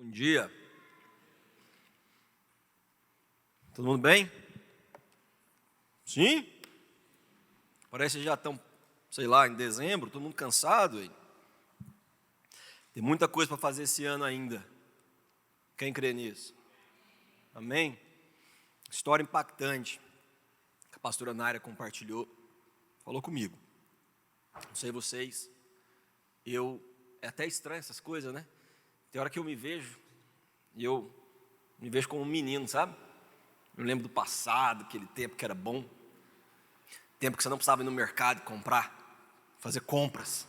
Bom dia. Todo mundo bem? Sim? Parece que já estão, sei lá, em dezembro, todo mundo cansado. Hein? Tem muita coisa para fazer esse ano ainda. Quem crê nisso? Amém? História impactante que a pastora Naira compartilhou, falou comigo. Não sei vocês, é até estranho essas coisas, né? Tem hora que eu me vejo, e eu me vejo como um menino, sabe? Eu lembro do passado, aquele tempo que era bom. Tempo que você não precisava ir no mercado comprar, fazer compras.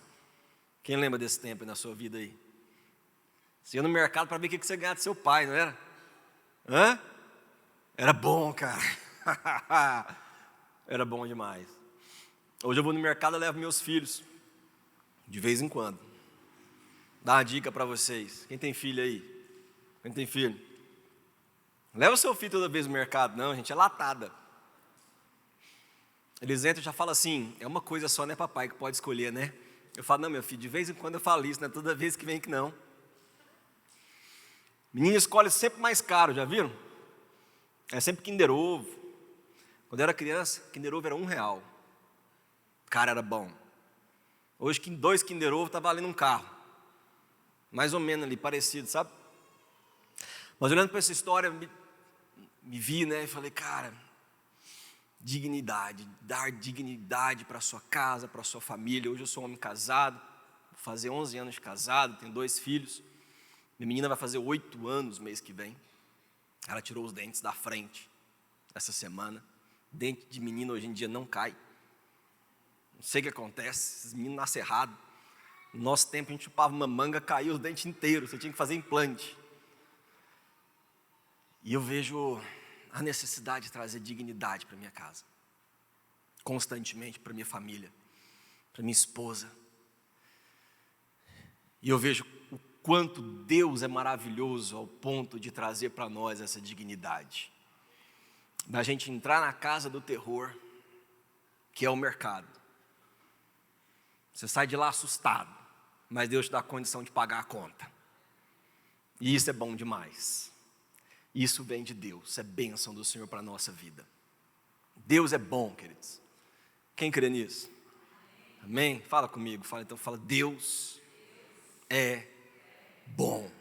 Quem lembra desse tempo na sua vida aí? Você ia no mercado para ver o que você ganhava do seu pai, não era? Hã? Era bom, cara. Era bom demais. Hoje eu vou no mercado e levo meus filhos, de vez em quando. Dá uma dica para vocês. Quem tem filho aí? Quem tem filho? Leva o seu filho toda vez no mercado. Não, gente, é latada. Eles entram e já falam assim, é uma coisa só, né, papai, que pode escolher, né? Eu falo, não, meu filho, de vez em quando eu falo isso, não é toda vez que vem que não. Menino escolhe sempre mais caro, já viram? É sempre Kinder Ovo. Quando eu era criança, Kinder Ovo era R$1. Cara, era bom. Hoje, 2 Kinder Ovo tá valendo um carro. Mais ou menos ali, parecido, sabe? Mas olhando para essa história, me vi, né, e falei, cara, dignidade, dar dignidade para a sua casa, para a sua família. Hoje eu sou um homem casado, vou fazer 11 anos de casado, tenho 2 filhos. Minha menina vai fazer 8 anos mês que vem. Ela tirou os dentes da frente essa semana. Dente de menino hoje em dia não cai. Não sei o que acontece, esses meninos nascem errado. No nosso tempo a gente chupava uma manga, caía os dentes inteiros, você tinha que fazer implante. E eu vejo a necessidade de trazer dignidade para minha casa. Constantemente para minha família, para minha esposa. E eu vejo o quanto Deus é maravilhoso ao ponto de trazer para nós essa dignidade. Da gente entrar na casa do terror, que é o mercado. Você sai de lá assustado, mas Deus te dá a condição de pagar a conta. E isso é bom demais. Isso vem de Deus, é bênção do Senhor para a nossa vida. Deus é bom, queridos. Quem crê nisso? Amém? Fala comigo, fala, Deus é bom.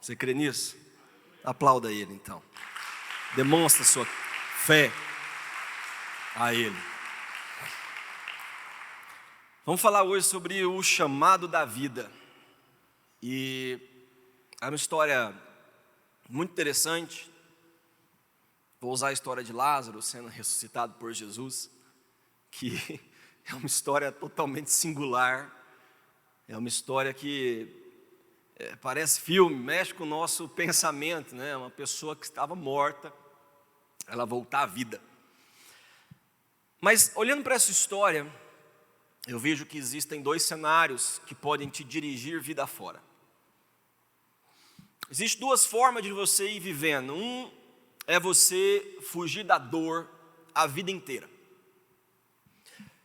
Você crê nisso? Aplauda Ele então. Demonstra sua fé a Ele. Vamos falar hoje sobre o chamado da vida. E é uma história muito interessante. Vou usar a história de Lázaro sendo ressuscitado por Jesus, que é uma história totalmente singular. É uma história que parece filme, mexe com o nosso pensamento, né? Uma pessoa que estava morta, ela voltar à vida. Mas olhando para essa história, eu vejo que existem 2 cenários que podem te dirigir vida fora. Existem 2 formas de você ir vivendo. Um é você fugir da dor a vida inteira.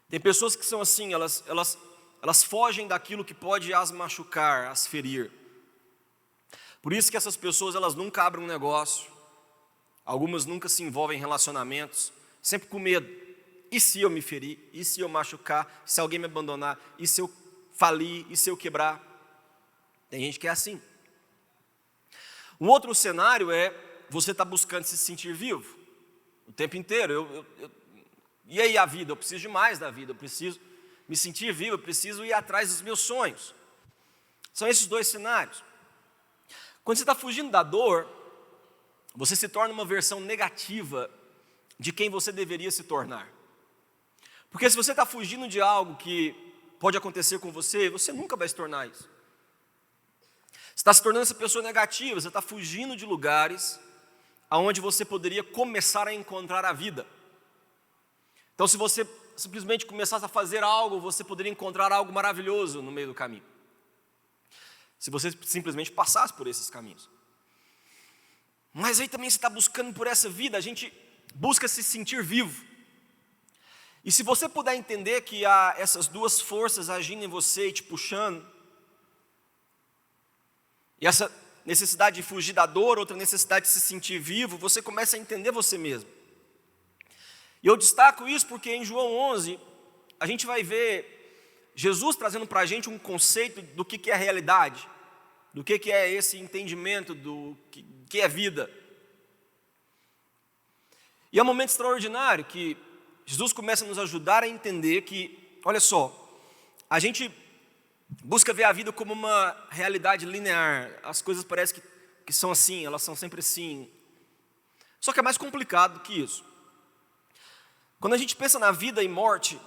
Tem pessoas que são assim, elas fogem daquilo que pode as machucar, as ferir. Por isso que essas pessoas, elas nunca abrem um negócio. Algumas nunca se envolvem em relacionamentos, sempre com medo. E se eu me ferir? E se eu machucar? Se alguém me abandonar? E se eu falir? E se eu quebrar? Tem gente que é assim. Um outro cenário é você estar buscando se sentir vivo o tempo inteiro. E aí a vida? Eu preciso de mais da vida, eu preciso me sentir vivo, eu preciso ir atrás dos meus sonhos. São esses 2 cenários. Quando você está fugindo da dor, você se torna uma versão negativa de quem você deveria se tornar. Porque se você está fugindo de algo que pode acontecer com você, você nunca vai se tornar isso. Você está se tornando essa pessoa negativa, você está fugindo de lugares onde você poderia começar a encontrar a vida. Então, se você simplesmente começasse a fazer algo, você poderia encontrar algo maravilhoso no meio do caminho. Se você simplesmente passasse por esses caminhos. Mas aí também você está buscando por essa vida, a gente busca se sentir vivo. E se você puder entender que há essas 2 forças agindo em você e te puxando, e necessidade de fugir da dor, outra necessidade de se sentir vivo, você começa a entender você mesmo. E eu destaco isso porque em João 11, a gente vai ver Jesus trazendo para a gente um conceito do que é realidade, do que é esse entendimento do que é vida. E é um momento extraordinário que Jesus começa a nos ajudar a entender que, olha só, a gente busca ver a vida como uma realidade linear. As coisas parecem que são assim, elas são sempre assim. Só que é mais complicado do que isso. Quando a gente pensa na vida e morte,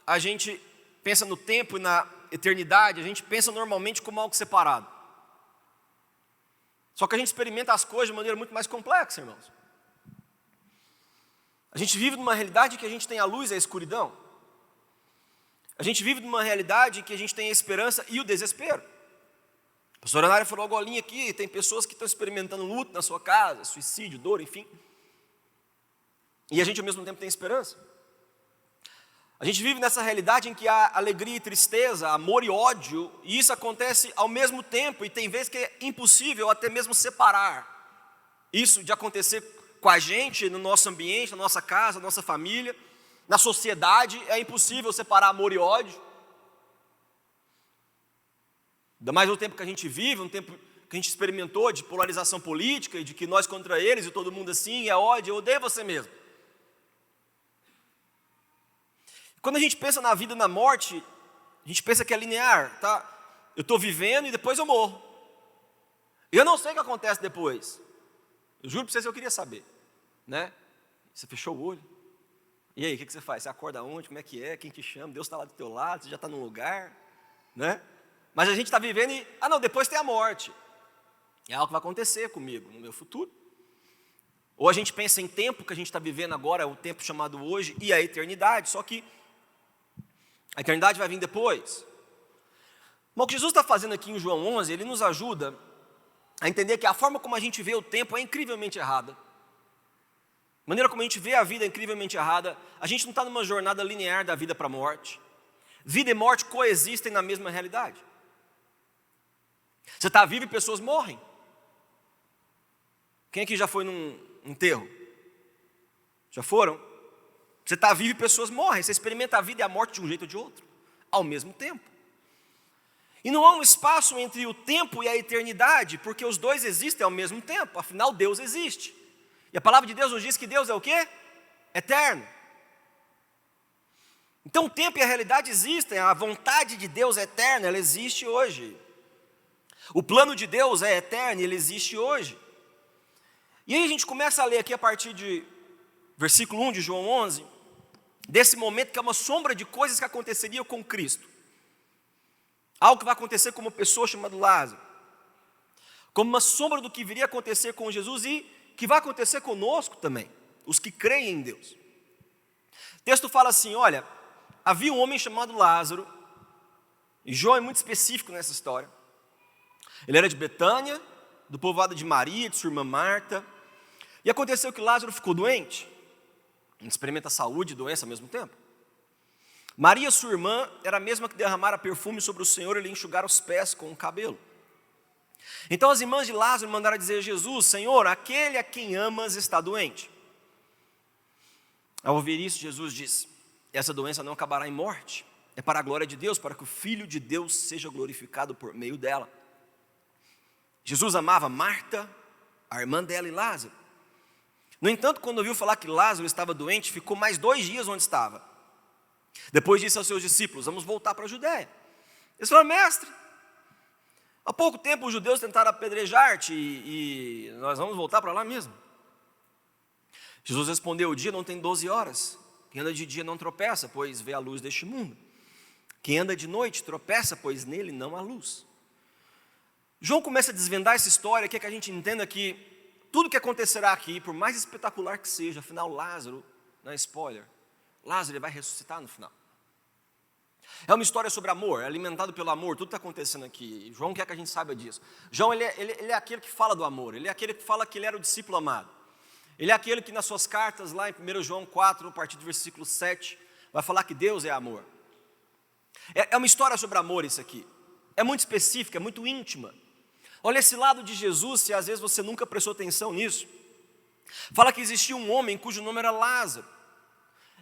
a gente pensa no tempo e na eternidade, a gente pensa normalmente como algo separado. Só que a gente experimenta as coisas de maneira muito mais complexa, irmãos. A gente vive numa realidade em que a gente tem a luz e a escuridão. A gente vive numa realidade em que a gente tem a esperança e o desespero. A pastora Anária falou agora aqui, tem pessoas que estão experimentando luto na sua casa, suicídio, dor, enfim. E a gente ao mesmo tempo tem esperança. A gente vive nessa realidade em que há alegria e tristeza, amor e ódio, e isso acontece ao mesmo tempo, e tem vezes que é impossível até mesmo separar isso de acontecer com a gente, no nosso ambiente, na nossa casa, na nossa família, na sociedade, é impossível separar amor e ódio. Ainda mais no tempo que a gente vive, um tempo que a gente experimentou de polarização política, e de que nós contra eles, e todo mundo assim, é ódio, eu odeio você mesmo. Quando a gente pensa na vida e na morte, a gente pensa que é linear, tá? Eu estou vivendo e depois eu morro. Eu não sei o que acontece depois. Eu juro para vocês que eu queria saber, né? Você fechou o olho. E aí, o que você faz? Você acorda onde? Como é que é? Quem te chama? Deus está lá do teu lado, você já está num lugar, né? Mas a gente está vivendo e, não, depois tem a morte. É algo que vai acontecer comigo, no meu futuro. Ou a gente pensa em tempo que a gente está vivendo agora, é o tempo chamado hoje, e a eternidade, só que a eternidade vai vir depois. Mas o que Jesus está fazendo aqui em João 11, ele nos ajuda a entender que a forma como a gente vê o tempo é incrivelmente errada. A maneira como a gente vê a vida é incrivelmente errada. A gente não está numa jornada linear da vida para a morte. Vida e morte coexistem na mesma realidade. Você está vivo e pessoas morrem. Quem aqui já foi num enterro? Já foram? Você está vivo e pessoas morrem. Você experimenta a vida e a morte de um jeito ou de outro, ao mesmo tempo. E não há um espaço entre o tempo e a eternidade, porque os dois existem ao mesmo tempo. Afinal, Deus existe. E a palavra de Deus nos diz que Deus é o quê? Eterno. Então o tempo e a realidade existem. A vontade de Deus é eterna, ela existe hoje. O plano de Deus é eterno, ele existe hoje. E aí a gente começa a ler aqui a partir de versículo 1 de João 11, desse momento que é uma sombra de coisas que aconteceriam com Cristo. Algo que vai acontecer com uma pessoa chamada Lázaro. Como uma sombra do que viria a acontecer com Jesus e que vai acontecer conosco também, os que creem em Deus. O texto fala assim, olha, havia um homem chamado Lázaro, e João é muito específico nessa história. Ele era de Betânia, do povoado de Maria, de sua irmã Marta, e aconteceu que Lázaro ficou doente. A gente experimenta saúde e doença ao mesmo tempo. Maria, sua irmã, era a mesma que derramara perfume sobre o Senhor e lhe enxugara os pés com o cabelo. Então as irmãs de Lázaro mandaram dizer a Jesus, Senhor, aquele a quem amas está doente. Ao ouvir isso, Jesus disse, essa doença não acabará em morte, é para a glória de Deus, para que o Filho de Deus seja glorificado por meio dela. Jesus amava Marta, a irmã dela e Lázaro. No entanto, quando ouviu falar que Lázaro estava doente, ficou mais 2 dias onde estava. Depois disse aos seus discípulos, vamos voltar para a Judéia. Eles falaram, mestre, há pouco tempo os judeus tentaram apedrejar-te e nós vamos voltar para lá mesmo. Jesus respondeu, o dia não tem 12 horas. Quem anda de dia não tropeça, pois vê a luz deste mundo. Quem anda de noite tropeça, pois nele não há luz. João começa a desvendar essa história, quer que a gente entenda que tudo que acontecerá aqui, por mais espetacular que seja, afinal Lázaro, não é spoiler, Lázaro ele vai ressuscitar no final. É uma história sobre amor, é alimentado pelo amor, tudo está acontecendo aqui. João quer que a gente saiba disso. João ele é aquele que fala do amor, ele é aquele que fala que ele era o discípulo amado. Ele é aquele que nas suas cartas, lá em 1 João 4, a partir do versículo 7, vai falar que Deus é amor. É uma história sobre amor isso aqui. É muito específica, é muito íntima. Olha esse lado de Jesus, se às vezes você nunca prestou atenção nisso. Fala que existia um homem cujo nome era Lázaro.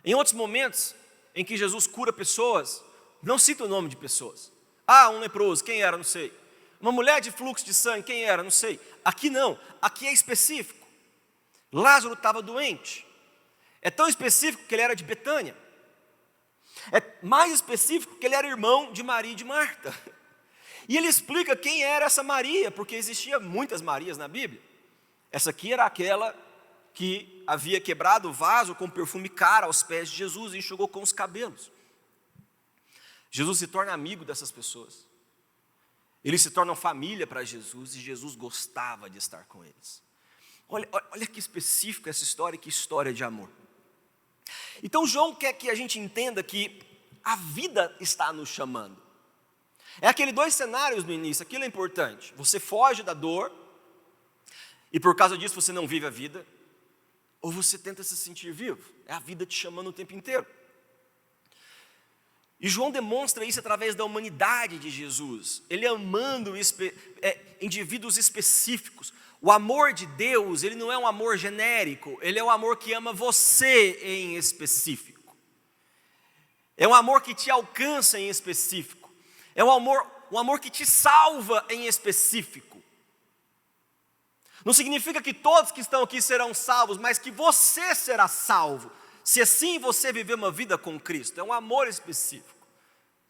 Em outros momentos em que Jesus cura pessoas, não cita o nome de pessoas. Ah, um leproso, quem era? Não sei. Uma mulher de fluxo de sangue, quem era? Não sei. Aqui não, aqui é específico. Lázaro estava doente. É tão específico que ele era de Betânia. É mais específico que ele era irmão de Maria e de Marta. E ele explica quem era essa Maria, porque existiam muitas Marias na Bíblia. Essa aqui era aquela que havia quebrado o vaso com perfume caro aos pés de Jesus e enxugou com os cabelos. Jesus se torna amigo dessas pessoas. Eles se tornam família para Jesus e Jesus gostava de estar com eles. Olha que específico essa história, que história de amor. Então João quer que a gente entenda que a vida está nos chamando. É aqueles dois cenários no início, aquilo é importante. Você foge da dor, e por causa disso você não vive a vida, ou você tenta se sentir vivo. É a vida te chamando o tempo inteiro. E João demonstra isso através da humanidade de Jesus. Ele amando indivíduos específicos. O amor de Deus, ele não é um amor genérico, ele é um amor que ama você em específico. É um amor que te alcança em específico. É um amor que te salva em específico. Não significa que todos que estão aqui serão salvos, mas que você será salvo, se assim você viver uma vida com Cristo. É um amor específico.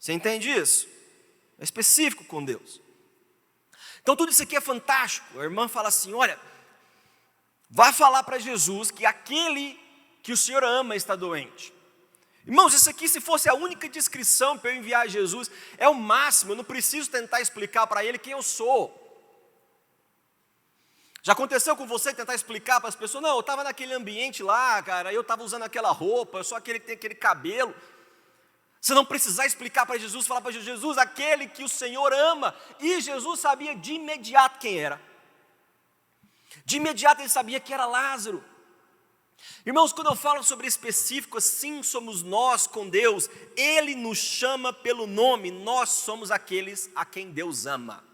Você entende isso? É específico com Deus. Então tudo isso aqui é fantástico. A irmã fala assim, olha, vá falar para Jesus que aquele que o Senhor ama está doente. Irmãos, isso aqui, se fosse a única descrição para eu enviar a Jesus, é o máximo. Eu não preciso tentar explicar para ele quem eu sou. Já aconteceu com você tentar explicar para as pessoas? Não, eu estava naquele ambiente lá, cara, eu estava usando aquela roupa, eu sou aquele que tem aquele cabelo. Você não precisar explicar para Jesus, falar para Jesus, aquele que o Senhor ama. E Jesus sabia de imediato quem era. De imediato ele sabia que era Lázaro. Irmãos, quando eu falo sobre específico, assim somos nós com Deus. Ele nos chama pelo nome, nós somos aqueles a quem Deus ama.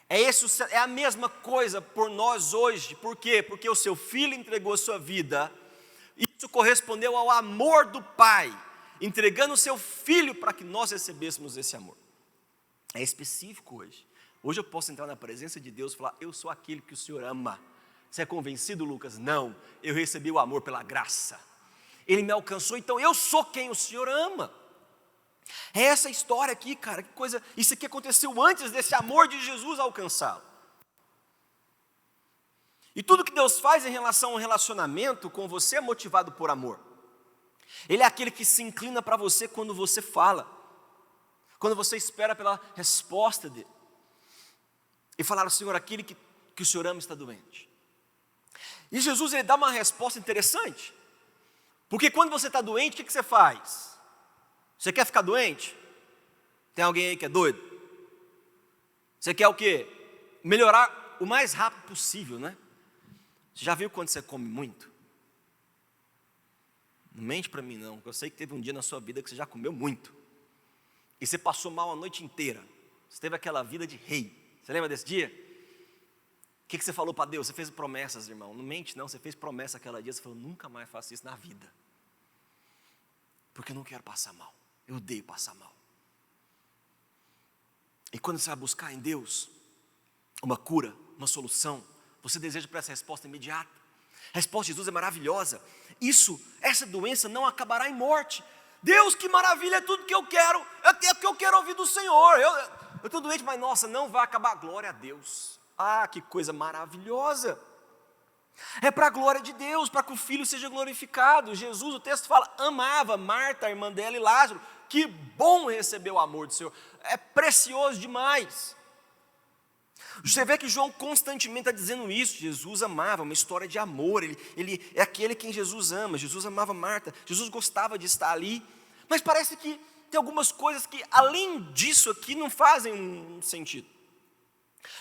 É a mesma coisa por nós hoje. Por quê? Porque o seu filho entregou a sua vida. Isso correspondeu ao amor do Pai, entregando o seu filho para que nós recebêssemos esse amor. É específico hoje. Hoje eu posso entrar na presença de Deus e falar, eu sou aquele que o Senhor ama. Você é convencido, Lucas? Não, eu recebi o amor pela graça. Ele me alcançou, então eu sou quem o Senhor ama. É essa história aqui, cara, que coisa. Isso aqui aconteceu antes desse amor de Jesus alcançá-lo. E tudo que Deus faz em relação ao relacionamento com você é motivado por amor. Ele é aquele que se inclina para você quando você fala, quando você espera pela resposta dele. E falar ao Senhor, aquele que o Senhor ama está doente. E Jesus, ele dá uma resposta interessante. Porque quando você está doente, o que você faz? Você quer ficar doente? Tem alguém aí que é doido? Você quer o quê? Melhorar o mais rápido possível, né? Você já viu quando você come muito? Não mente para mim não, porque eu sei que teve um dia na sua vida que você já comeu muito. E você passou mal a noite inteira. Você teve aquela vida de rei. Você lembra desse dia? O que você falou para Deus? Você fez promessas, irmão. Não mente não, você fez promessa aquele dia. Você falou, nunca mais faço isso na vida. Porque eu não quero passar mal. Eu odeio passar mal. E quando você vai buscar em Deus uma cura, uma solução, você deseja por essa resposta imediata. A resposta de Jesus é maravilhosa. Essa doença não acabará em morte. Deus, que maravilha, é tudo que eu quero. É o que eu quero ouvir do Senhor. Eu estou doente, mas nossa, não vai acabar. Glória a Deus. Ah, que coisa maravilhosa. É para a glória de Deus, para que o Filho seja glorificado. Jesus, o texto fala, amava Marta, a irmã dela, e Lázaro. Que bom receber o amor do Senhor. É precioso demais. Você vê que João constantemente está dizendo isso. Jesus amava, uma história de amor. Ele é aquele quem Jesus ama. Jesus amava Marta. Jesus gostava de estar ali. Mas parece que tem algumas coisas que, além disso aqui, não fazem um sentido.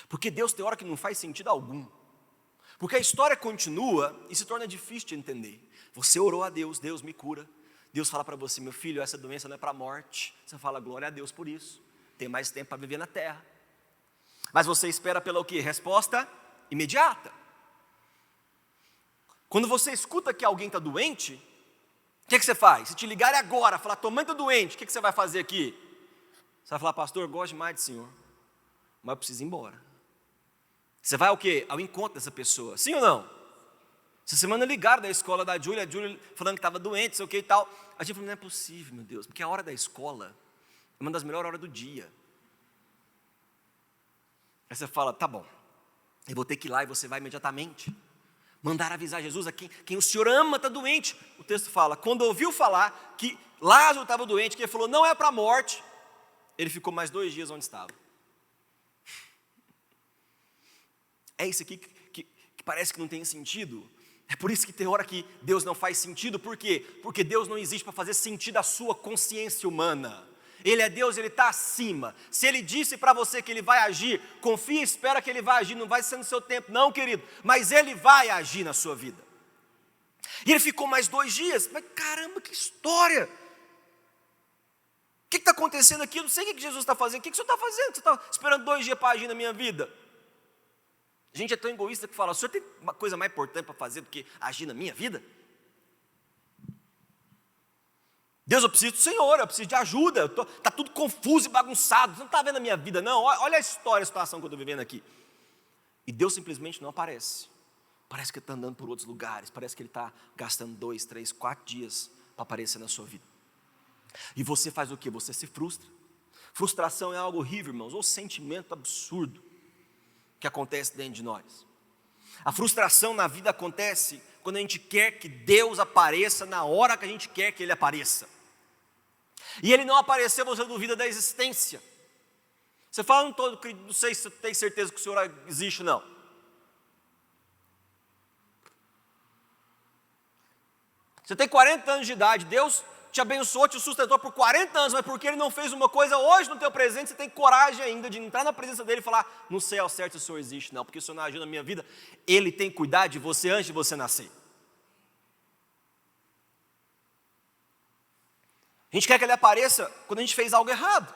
Porque Deus tem hora que não faz sentido algum. Porque a história continua e se torna difícil de entender. Você orou a Deus, Deus me cura. Deus fala para você, meu filho, essa doença não é para a morte. Você fala, glória a Deus por isso. Tem mais tempo para viver na terra. Mas você espera pela o quê? Resposta imediata. Quando você escuta que alguém está doente, o que você faz? Se te ligarem agora, falar, tua mãe está doente, o que você vai fazer aqui? Você vai falar, pastor, eu gosto demais do senhor, mas eu preciso ir embora. Você vai ao quê? Ao encontro dessa pessoa, sim ou não? Essa semana ligaram da escola da Júlia, a Júlia falando que estava doente, sei o que e tal. A gente falou, não é possível, meu Deus, porque a hora da escola é uma das melhores horas do dia. Aí você fala, tá bom, eu vou ter que ir lá e você vai imediatamente. Mandar avisar Jesus a quem o Senhor ama está doente. O texto fala, quando ouviu falar que Lázaro estava doente, que ele falou, não é para a morte, ele ficou mais 2 dias onde estava. É isso aqui que parece que não tem sentido. É por isso que tem hora que Deus não faz sentido. Por quê? Porque Deus não existe para fazer sentido à sua consciência humana. Ele é Deus, Ele está acima. Se Ele disse para você que Ele vai agir, confia e espera que Ele vai agir. Não vai ser no seu tempo, não, querido. Mas Ele vai agir na sua vida. E ele ficou mais 2 dias. Mas caramba, que história! O que está acontecendo aqui? Eu não sei o que Jesus está fazendo. O que o Senhor está fazendo? Você está esperando 2 dias para agir na minha vida? A gente é tão egoísta que fala, o senhor tem uma coisa mais importante para fazer do que agir na minha vida? Deus, eu preciso do Senhor, eu preciso de ajuda, está tudo confuso e bagunçado, você não está vendo a minha vida não, olha a história, a situação que eu estou vivendo aqui. E Deus simplesmente não aparece, parece que Ele está andando por outros lugares, parece que Ele está gastando 2, 3, 4 dias para aparecer na sua vida. E você faz o quê? Você se frustra. Frustração é algo horrível, irmãos, ou sentimento absurdo que acontece dentro de nós. A frustração na vida acontece quando a gente quer que Deus apareça na hora que a gente quer que Ele apareça. E Ele não apareceu, você duvida da existência. Você fala, não sei se você tem certeza que o Senhor existe, não. Você tem 40 anos de idade, Deus te abençoou, te sustentou por 40 anos, mas porque Ele não fez uma coisa hoje no teu presente, você tem coragem ainda de entrar na presença dEle e falar, não sei ao certo se o Senhor existe, não, porque o Senhor não agiu na minha vida. Ele tem cuidado de você antes de você nascer. A gente quer que Ele apareça quando a gente fez algo errado.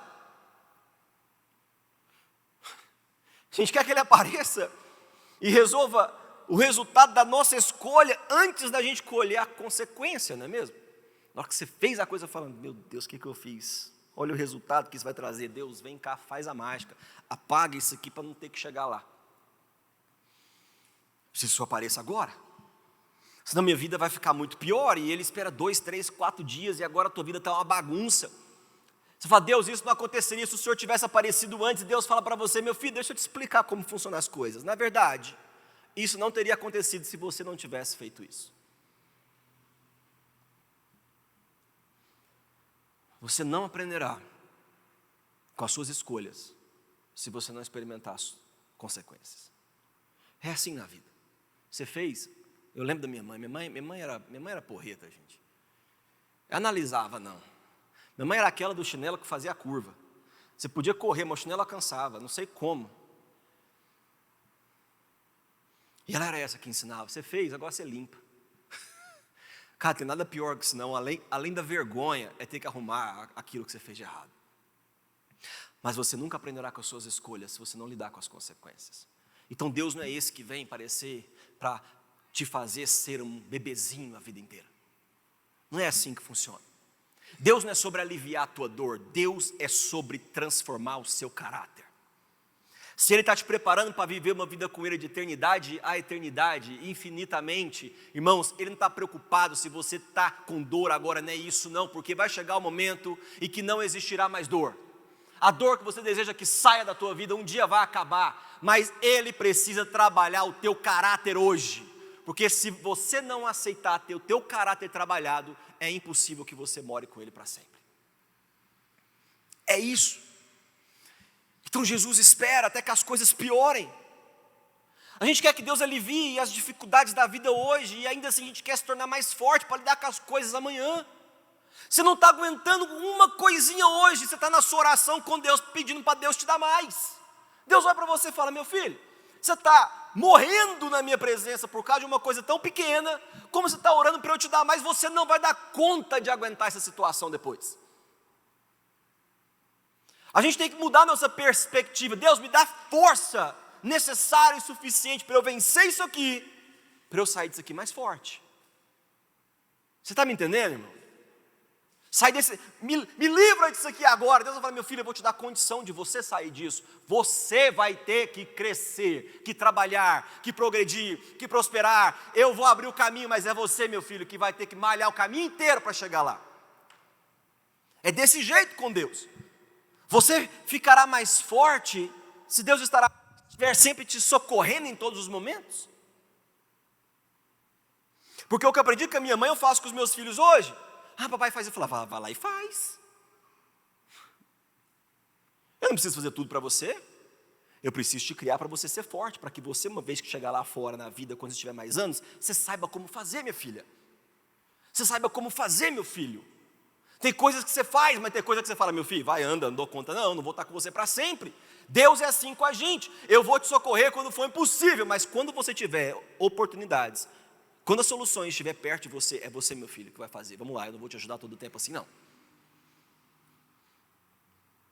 A gente quer que Ele apareça e resolva o resultado da nossa escolha antes da gente colher a consequência, não é mesmo? Na hora que você fez a coisa falando, meu Deus, o que eu fiz? Olha o resultado que isso vai trazer. Deus, vem cá, faz a mágica. Apaga isso aqui para não ter que chegar lá. Se isso apareça agora. Senão minha vida vai ficar muito pior. E Ele espera 2, 3, 4 dias e agora a tua vida está uma bagunça. Você fala, Deus, isso não aconteceria se o Senhor tivesse aparecido antes. Deus fala para você, meu filho, deixa eu te explicar como funcionam as coisas. Na verdade, isso não teria acontecido se você não tivesse feito isso. Você não aprenderá com as suas escolhas se você não experimentar as consequências. É assim na vida. Você fez, eu lembro da minha mãe era porreta, gente. Eu analisava, não. Minha mãe era aquela do chinelo que fazia a curva. Você podia correr, mas o chinelo alcançava, não sei como. E ela era essa que ensinava, você fez, agora você limpa. Cara, tem nada pior que isso não, além da vergonha, é ter que arrumar aquilo que você fez de errado. Mas você nunca aprenderá com as suas escolhas se você não lidar com as consequências. Então Deus não é esse que vem parecer para te fazer ser um bebezinho a vida inteira. Não é assim que funciona. Deus não é sobre aliviar a tua dor, Deus é sobre transformar o seu caráter. Se Ele está te preparando para viver uma vida com Ele de eternidade a eternidade, infinitamente, irmãos, Ele não está preocupado se você está com dor agora, não é isso não, porque vai chegar o momento em que não existirá mais dor. A dor que você deseja que saia da tua vida um dia vai acabar, mas Ele precisa trabalhar o teu caráter hoje, porque se você não aceitar ter o teu caráter trabalhado, é impossível que você more com Ele para sempre. É isso. Então Jesus espera até que as coisas piorem. A gente quer que Deus alivie as dificuldades da vida hoje, e ainda assim a gente quer se tornar mais forte para lidar com as coisas amanhã. Você não está aguentando uma coisinha hoje, você está na sua oração com Deus, pedindo para Deus te dar mais. Deus vai para você e fala, meu filho, você está morrendo na minha presença por causa de uma coisa tão pequena, como você está orando para eu te dar mais, você não vai dar conta de aguentar essa situação depois. A gente tem que mudar nossa perspectiva. Deus, me dá força necessária e suficiente para eu vencer isso aqui, para eu sair disso aqui mais forte. Você está me entendendo, irmão? Sai desse, me livra disso aqui agora. Deus vai falar, meu filho, eu vou te dar condição de você sair disso. Você vai ter que crescer, que trabalhar, que progredir, que prosperar. Eu vou abrir o caminho, mas é você, meu filho, que vai ter que malhar o caminho inteiro para chegar lá. É desse jeito com Deus. Você ficará mais forte se Deus estiver sempre te socorrendo em todos os momentos. Porque o que eu aprendi com a minha mãe, eu faço com os meus filhos hoje. Ah, papai faz. Eu falava, vai lá e faz. Eu não preciso fazer tudo para você. Eu preciso te criar para você ser forte, para que você, uma vez que chegar lá fora na vida, quando você tiver mais anos, você saiba como fazer, minha filha. Você saiba como fazer, meu filho. Tem coisas que você faz, mas tem coisas que você fala, meu filho, vai, anda, não dou conta, não vou estar com você para sempre. Deus é assim com a gente. Eu vou te socorrer quando for impossível, mas quando você tiver oportunidades, quando as soluções estiver perto de você, é você, meu filho, que vai fazer. Vamos lá, eu não vou te ajudar todo o tempo assim, não.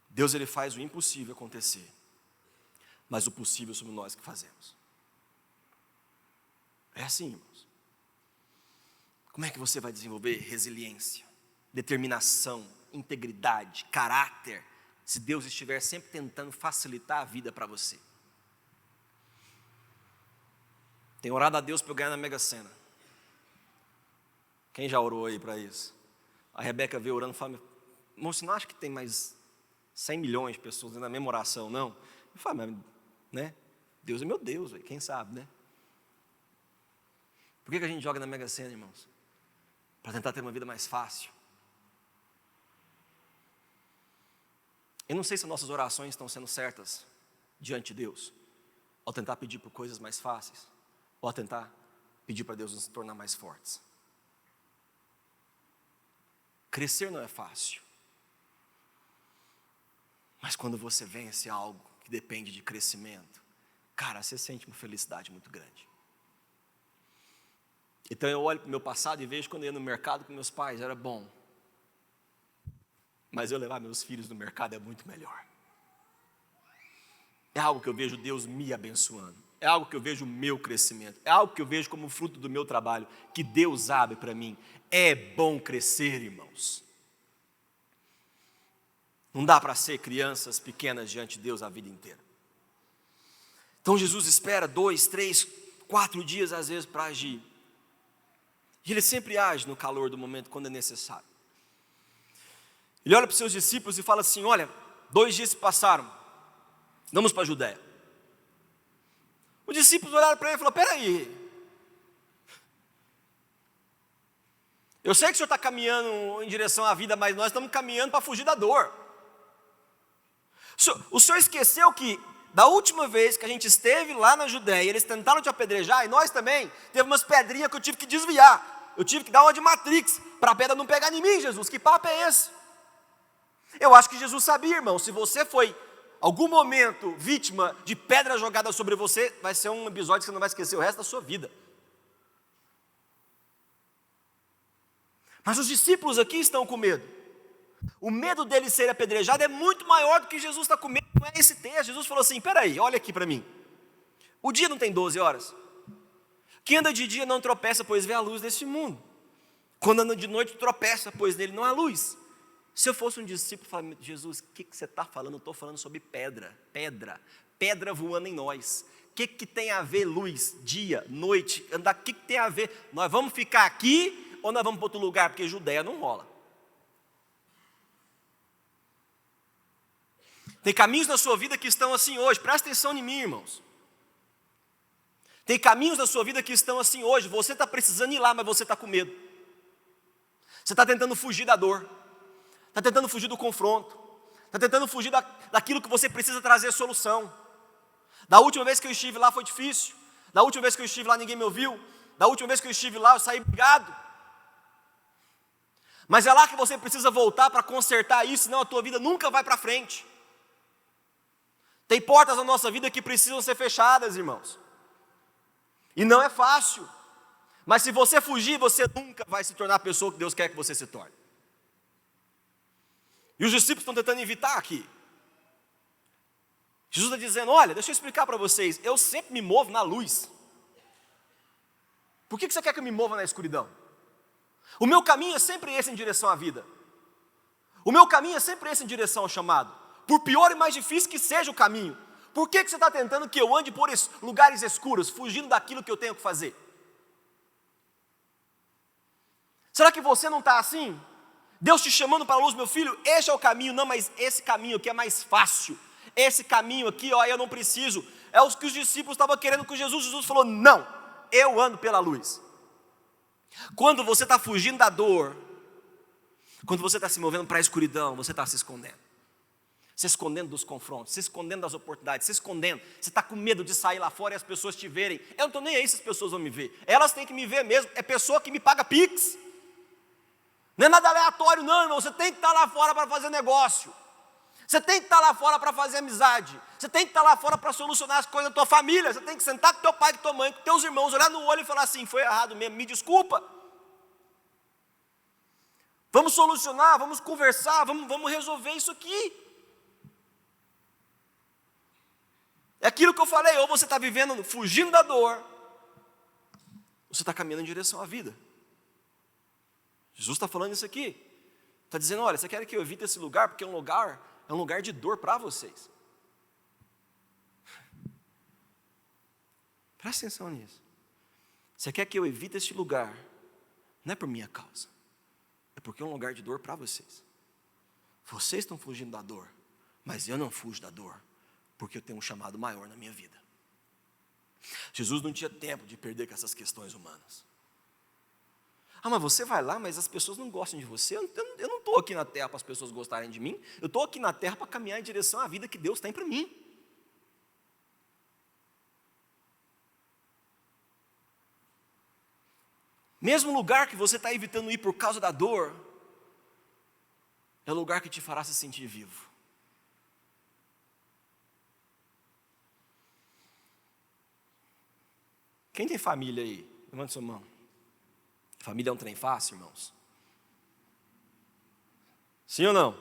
Deus, ele faz o impossível acontecer, mas o possível somos nós que fazemos. É assim, irmãos. Como é que você vai desenvolver resiliência, determinação, integridade, caráter, se Deus estiver sempre tentando facilitar a vida para você? Tenho orado a Deus para eu ganhar na Mega Sena. Quem já orou aí para isso? A Rebeca veio orando e fala, irmão, você não acha que tem mais 100 milhões de pessoas na mesma oração, não? Eu falo, mas, né? Deus é meu Deus, véio, quem sabe, né? Por que a gente joga na Mega Sena, irmãos? Para tentar ter uma vida mais fácil. Eu não sei se nossas orações estão sendo certas diante de Deus, ao tentar pedir por coisas mais fáceis, ou ao tentar pedir para Deus nos tornar mais fortes. Crescer não é fácil, mas quando você vence algo que depende de crescimento, cara, você sente uma felicidade muito grande. Então eu olho para o meu passado e vejo quando eu ia no mercado com meus pais, era bom, mas eu levar meus filhos no mercado é muito melhor. É algo que eu vejo Deus me abençoando, é algo que eu vejo o meu crescimento, é algo que eu vejo como fruto do meu trabalho, que Deus abre para mim. É bom crescer, irmãos. Não dá para ser crianças pequenas diante de Deus a vida inteira. Então Jesus espera 2, 3, 4 dias às vezes para agir. E Ele sempre age no calor do momento quando é necessário. Ele olha para os seus discípulos e fala assim, olha, 2 dias se passaram, vamos para a Judéia. Os discípulos olharam para ele e falaram, peraí, eu sei que o senhor está caminhando em direção à vida, mas nós estamos caminhando para fugir da dor. O senhor esqueceu que da última vez que a gente esteve lá na Judéia, eles tentaram te apedrejar, e nós também, teve umas pedrinhas que eu tive que desviar. Eu tive que dar uma de Matrix, para a pedra não pegar em mim, Jesus. Que papo é esse? Eu acho que Jesus sabia, irmão, se você foi, algum momento, vítima de pedra jogada sobre você, vai ser um episódio que você não vai esquecer o resto da sua vida. Mas os discípulos aqui estão com medo. O medo deles serem apedrejados é muito maior do que Jesus está com medo. Não é esse texto. Jesus falou assim, peraí, olha aqui para mim. O dia não tem 12 horas? Quem anda de dia não tropeça, pois vê a luz deste mundo. Quando anda de noite tropeça, pois nele não há luz. Se eu fosse um discípulo, eu falaria, Jesus, o que você está falando? Eu estou falando sobre pedra voando em nós. O que tem a ver luz, dia, noite, andar, o que tem a ver? Nós vamos ficar aqui ou nós vamos para outro lugar? Porque Judéia não rola. Tem caminhos na sua vida que estão assim hoje, presta atenção em mim, irmãos. Tem caminhos na sua vida que estão assim hoje, você está precisando ir lá, mas você está com medo. Você está tentando fugir da dor, está tentando fugir do confronto, está tentando fugir daquilo que você precisa trazer solução. Da última vez que eu estive lá foi difícil, da última vez que eu estive lá ninguém me ouviu, da última vez que eu estive lá eu saí brigado. Mas é lá que você precisa voltar para consertar isso, senão a tua vida nunca vai para frente. Tem portas na nossa vida que precisam ser fechadas, irmãos. E não é fácil. Mas se você fugir, você nunca vai se tornar a pessoa que Deus quer que você se torne. E os discípulos estão tentando evitar aqui. Jesus está dizendo, olha, deixa eu explicar para vocês, eu sempre me movo na luz. Por que você quer que eu me mova na escuridão? O meu caminho é sempre esse em direção à vida. O meu caminho é sempre esse em direção ao chamado. Por pior e mais difícil que seja o caminho. Por que você está tentando que eu ande por lugares escuros, fugindo daquilo que eu tenho que fazer? Será que você não está assim? Deus te chamando para a luz, meu filho, este é o caminho. Não, mas esse caminho aqui é mais fácil. Esse caminho aqui, ó, eu não preciso. É o que os discípulos estavam querendo com Jesus. Jesus falou, não, eu ando pela luz. Quando você está fugindo da dor, quando você está se movendo para a escuridão, você está se escondendo. Se escondendo dos confrontos, se escondendo das oportunidades, se escondendo. Você está com medo de sair lá fora e as pessoas te verem. Eu não estou nem aí se as pessoas vão me ver. Elas têm que me ver mesmo. É pessoa que me paga Pix. Não é nada aleatório não, irmão. Você tem que estar lá fora para fazer negócio. Você tem que estar lá fora para fazer amizade. Você tem que estar lá fora para solucionar as coisas da tua família. Você tem que sentar com teu pai, com tua mãe, com teus irmãos, olhar no olho e falar assim, foi errado mesmo, me desculpa. Vamos solucionar, vamos conversar, vamos resolver isso aqui. É aquilo que eu falei, ou você está vivendo, fugindo da dor, ou você está caminhando em direção à vida. Jesus está falando isso aqui. Está dizendo, olha, você quer que eu evite esse lugar, porque é um lugar de dor para vocês. Presta atenção nisso. Você quer que eu evite este lugar, não é por minha causa, é porque é um lugar de dor para vocês. Vocês estão fugindo da dor, mas eu não fujo da dor, porque eu tenho um chamado maior na minha vida. Jesus não tinha tempo de perder com essas questões humanas. Ah, mas você vai lá, mas as pessoas não gostam de você. Eu não estou aqui na terra para as pessoas gostarem de mim. Eu estou aqui na terra para caminhar em direção à vida que Deus tem para mim. Mesmo lugar que você está evitando ir por causa da dor, é o lugar que te fará se sentir vivo. Quem tem família aí? Levante sua mão. Família é um trem fácil, irmãos? Sim ou não?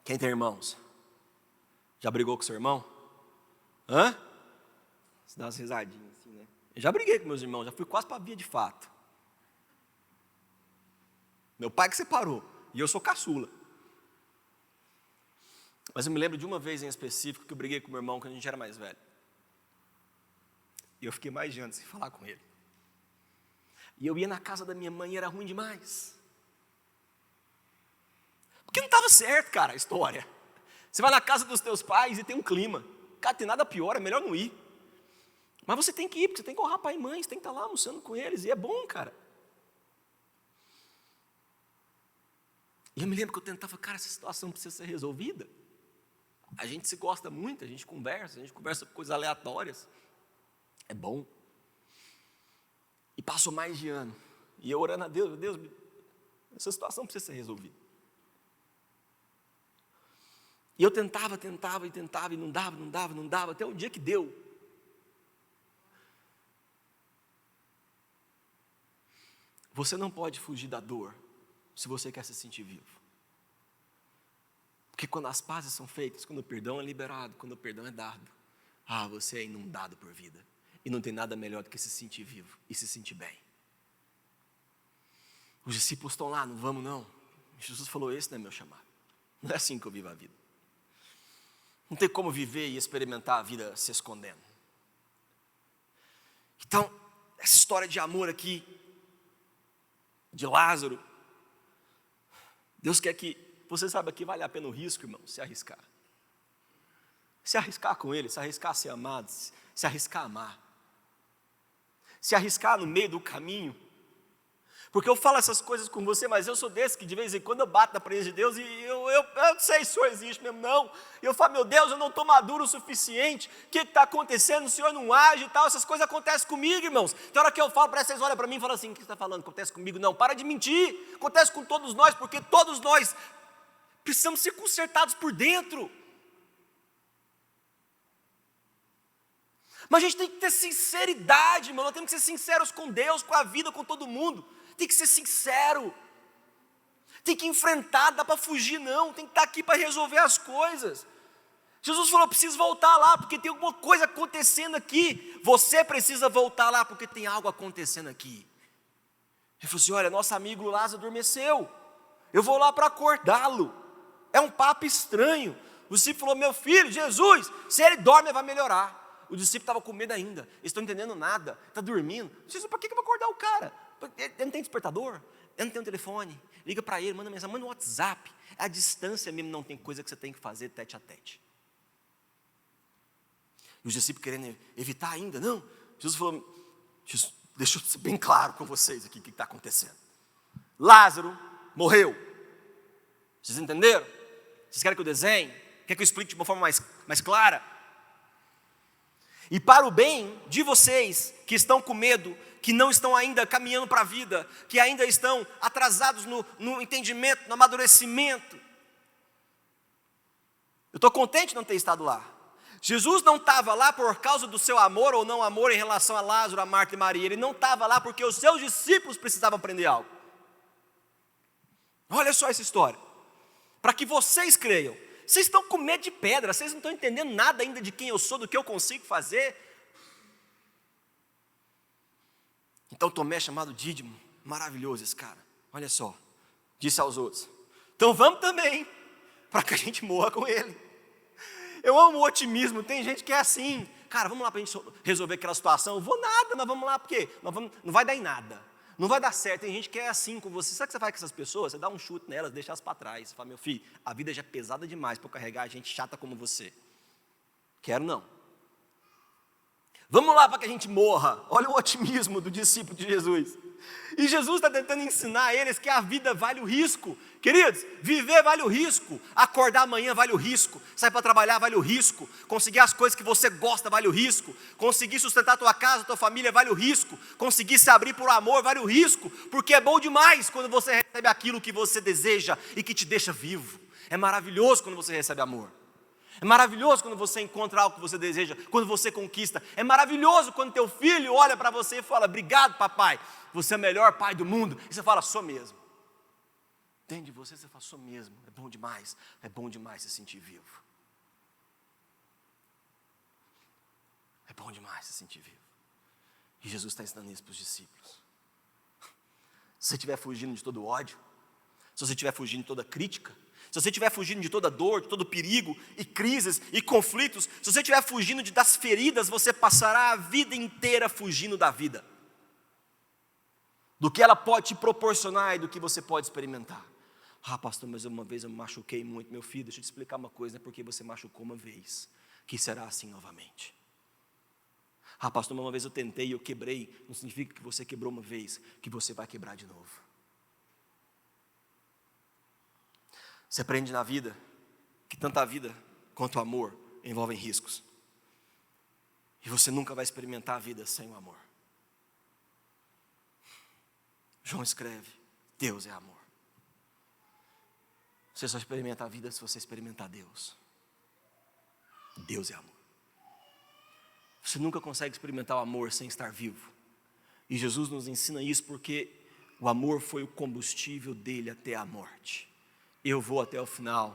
Quem tem irmãos? Já brigou com seu irmão? Hã? Você dá umas risadinhas assim, né? Eu já briguei com meus irmãos, já fui quase para a via de fato. Meu pai que separou, e eu sou caçula. Mas eu me lembro de uma vez em específico que eu briguei com meu irmão quando a gente era mais velho. E eu fiquei mais de anos sem falar com ele. E eu ia na casa da minha mãe e era ruim demais. Porque não estava certo, cara, a história. Você vai na casa dos teus pais e tem um clima. Cara, tem nada pior, é melhor não ir. Mas você tem que ir, porque você tem que honrar pai e mãe, você tem que estar lá almoçando com eles, e é bom, cara. E eu me lembro que eu tentava, cara, essa situação precisa ser resolvida. A gente se gosta muito, a gente conversa por coisas aleatórias. É bom. E passou mais de ano. E eu orando a Deus, essa situação precisa ser resolvida. E eu tentava, e não dava, até o dia que deu. Você não pode fugir da dor se você quer se sentir vivo. Porque quando as pazes são feitas, quando o perdão é liberado, quando o perdão é dado, você é inundado por vida. E não tem nada melhor do que se sentir vivo e se sentir bem. Os discípulos estão lá, não vamos não. Jesus falou, esse não é meu chamado. Não é assim que eu vivo a vida. Não tem como viver e experimentar a vida se escondendo. Então, essa história de amor aqui, de Lázaro, Deus quer que você saiba que vale a pena o risco, irmão, se arriscar. Se arriscar com Ele, se arriscar a ser amado, se arriscar a amar. Se arriscar no meio do caminho. Porque eu falo essas coisas com você, mas eu sou desse que de vez em quando eu bato na presença de Deus e eu não sei se o Senhor existe mesmo, não. E eu falo, meu Deus, eu não estou maduro o suficiente. O que está acontecendo? O Senhor não age e tal. Essas coisas acontecem comigo, irmãos. Tem hora que eu falo para vocês, olha para mim e falam assim, o que você está falando? Acontece comigo? Não, para de mentir. Acontece com todos nós, porque todos nós precisamos ser consertados por dentro. Mas a gente tem que ter sinceridade, irmão. Nós temos que ser sinceros com Deus, com a vida, com todo mundo. Tem que ser sincero. Tem que enfrentar, dá para fugir não, tem que estar aqui para resolver as coisas. Jesus falou, preciso voltar lá, porque tem alguma coisa acontecendo aqui. Você precisa voltar lá, porque tem algo acontecendo aqui. Ele falou assim, olha, nosso amigo Lázaro adormeceu. Eu vou lá para acordá-lo. É um papo estranho. O discípulo falou, meu filho, Jesus, se ele dorme, ele vai melhorar. O discípulo estava com medo ainda. Eles estão entendendo nada, está dormindo. Jesus, para que eu vou acordar o cara? Ele não tem despertador, ele não tem um telefone. Liga para ele, manda mensagem, manda um WhatsApp. A distância mesmo não tem coisa que você tem que fazer tete a tete. E os discípulos querendo evitar ainda, não. Jesus falou, deixa eu ser bem claro com vocês aqui o que está acontecendo. Lázaro morreu. Vocês entenderam? Vocês querem que eu desenhe? Quer que eu explique de uma forma mais clara? E para o bem de vocês que estão com medo, que não estão ainda caminhando para a vida, que ainda estão atrasados no entendimento, no amadurecimento. Eu estou contente de não ter estado lá. Jesus não estava lá por causa do seu amor ou não amor em relação a Lázaro, a Marta e Maria. Ele não estava lá porque os seus discípulos precisavam aprender algo. Olha só essa história. Para que vocês creiam. Vocês estão com medo de pedra. Vocês não estão entendendo nada ainda de quem eu sou, do que eu consigo fazer. Então Tomé, chamado Dídimo, maravilhoso esse cara. Olha só. Disse aos outros. Então vamos também, para que a gente morra com ele. Eu amo o otimismo, tem gente que é assim, cara, vamos lá para a gente resolver aquela situação, eu vou nada, mas vamos lá, porque não vai dar em nada, não vai dar certo, tem gente que é assim com você, sabe o que você faz com essas pessoas? Você dá um chute nelas, deixa elas para trás, você fala, meu filho, a vida já é pesada demais para eu carregar gente chata como você, quero não. Vamos lá para que a gente morra, olha o otimismo do discípulo de Jesus. E Jesus está tentando ensinar a eles que a vida vale o risco. Queridos, viver vale o risco. Acordar amanhã vale o risco. Sair para trabalhar vale o risco. Conseguir as coisas que você gosta vale o risco. Conseguir sustentar a tua casa, a tua família vale o risco. Conseguir se abrir por amor vale o risco. Porque é bom demais quando você recebe aquilo que você deseja e que te deixa vivo. É maravilhoso quando você recebe amor. É maravilhoso quando você encontra algo que você deseja, quando você conquista. É maravilhoso quando teu filho olha para você e fala, obrigado papai, você é o melhor pai do mundo. E você fala, sou mesmo. Entende? Você fala, sou mesmo. É bom demais se sentir vivo. É bom demais se sentir vivo. E Jesus está ensinando isso para os discípulos. Se você estiver fugindo de todo ódio, se você estiver fugindo de toda crítica, se você estiver fugindo de toda dor, de todo perigo, e crises, e conflitos, se você estiver fugindo das feridas, você passará a vida inteira fugindo da vida. Do que ela pode te proporcionar e do que você pode experimentar. Ah, pastor, mas uma vez eu me machuquei muito. Meu filho, deixa eu te explicar uma coisa, não é porque você machucou uma vez, que será assim novamente. Ah, pastor, mas uma vez eu tentei e eu quebrei, não significa que você quebrou uma vez, que você vai quebrar de novo. Você aprende na vida que tanto a vida quanto o amor envolvem riscos. E você nunca vai experimentar a vida sem o amor. João escreve, Deus é amor. Você só experimenta a vida se você experimentar Deus. Deus é amor. Você nunca consegue experimentar o amor sem estar vivo. E Jesus nos ensina isso porque o amor foi o combustível dele até a morte. Eu vou até o final,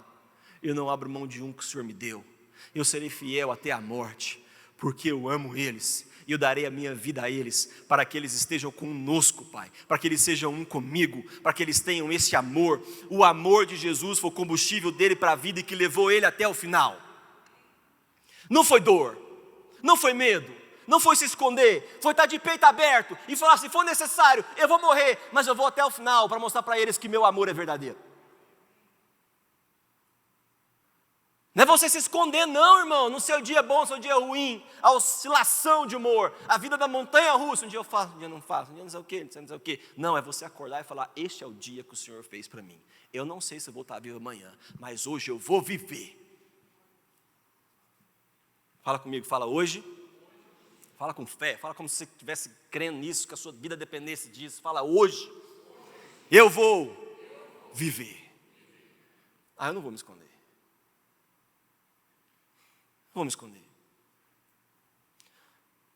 eu não abro mão de um que o Senhor me deu, eu serei fiel até a morte, porque eu amo eles, e eu darei a minha vida a eles, para que eles estejam conosco, Pai, para que eles sejam um comigo, para que eles tenham esse amor. O amor de Jesus foi o combustível dele para a vida e que levou ele até o final. Não foi dor, não foi medo, não foi se esconder, foi estar de peito aberto e falar, se for necessário, eu vou morrer, mas eu vou até o final para mostrar para eles que meu amor é verdadeiro. Não é você se esconder não, irmão, no seu dia bom, no seu dia ruim, a oscilação de humor, a vida da montanha russa, um dia eu faço, um dia eu não faço, um dia não sei o quê, não sei o quê. Não, é você acordar e falar, este é o dia que o Senhor fez para mim. Eu não sei se eu vou estar vivo amanhã, mas hoje eu vou viver. Fala comigo, fala hoje. Fala com fé, fala como se você estivesse crendo nisso, que a sua vida dependesse disso. Fala hoje, eu vou viver. Ah, eu não vou me esconder. Não vou me esconder.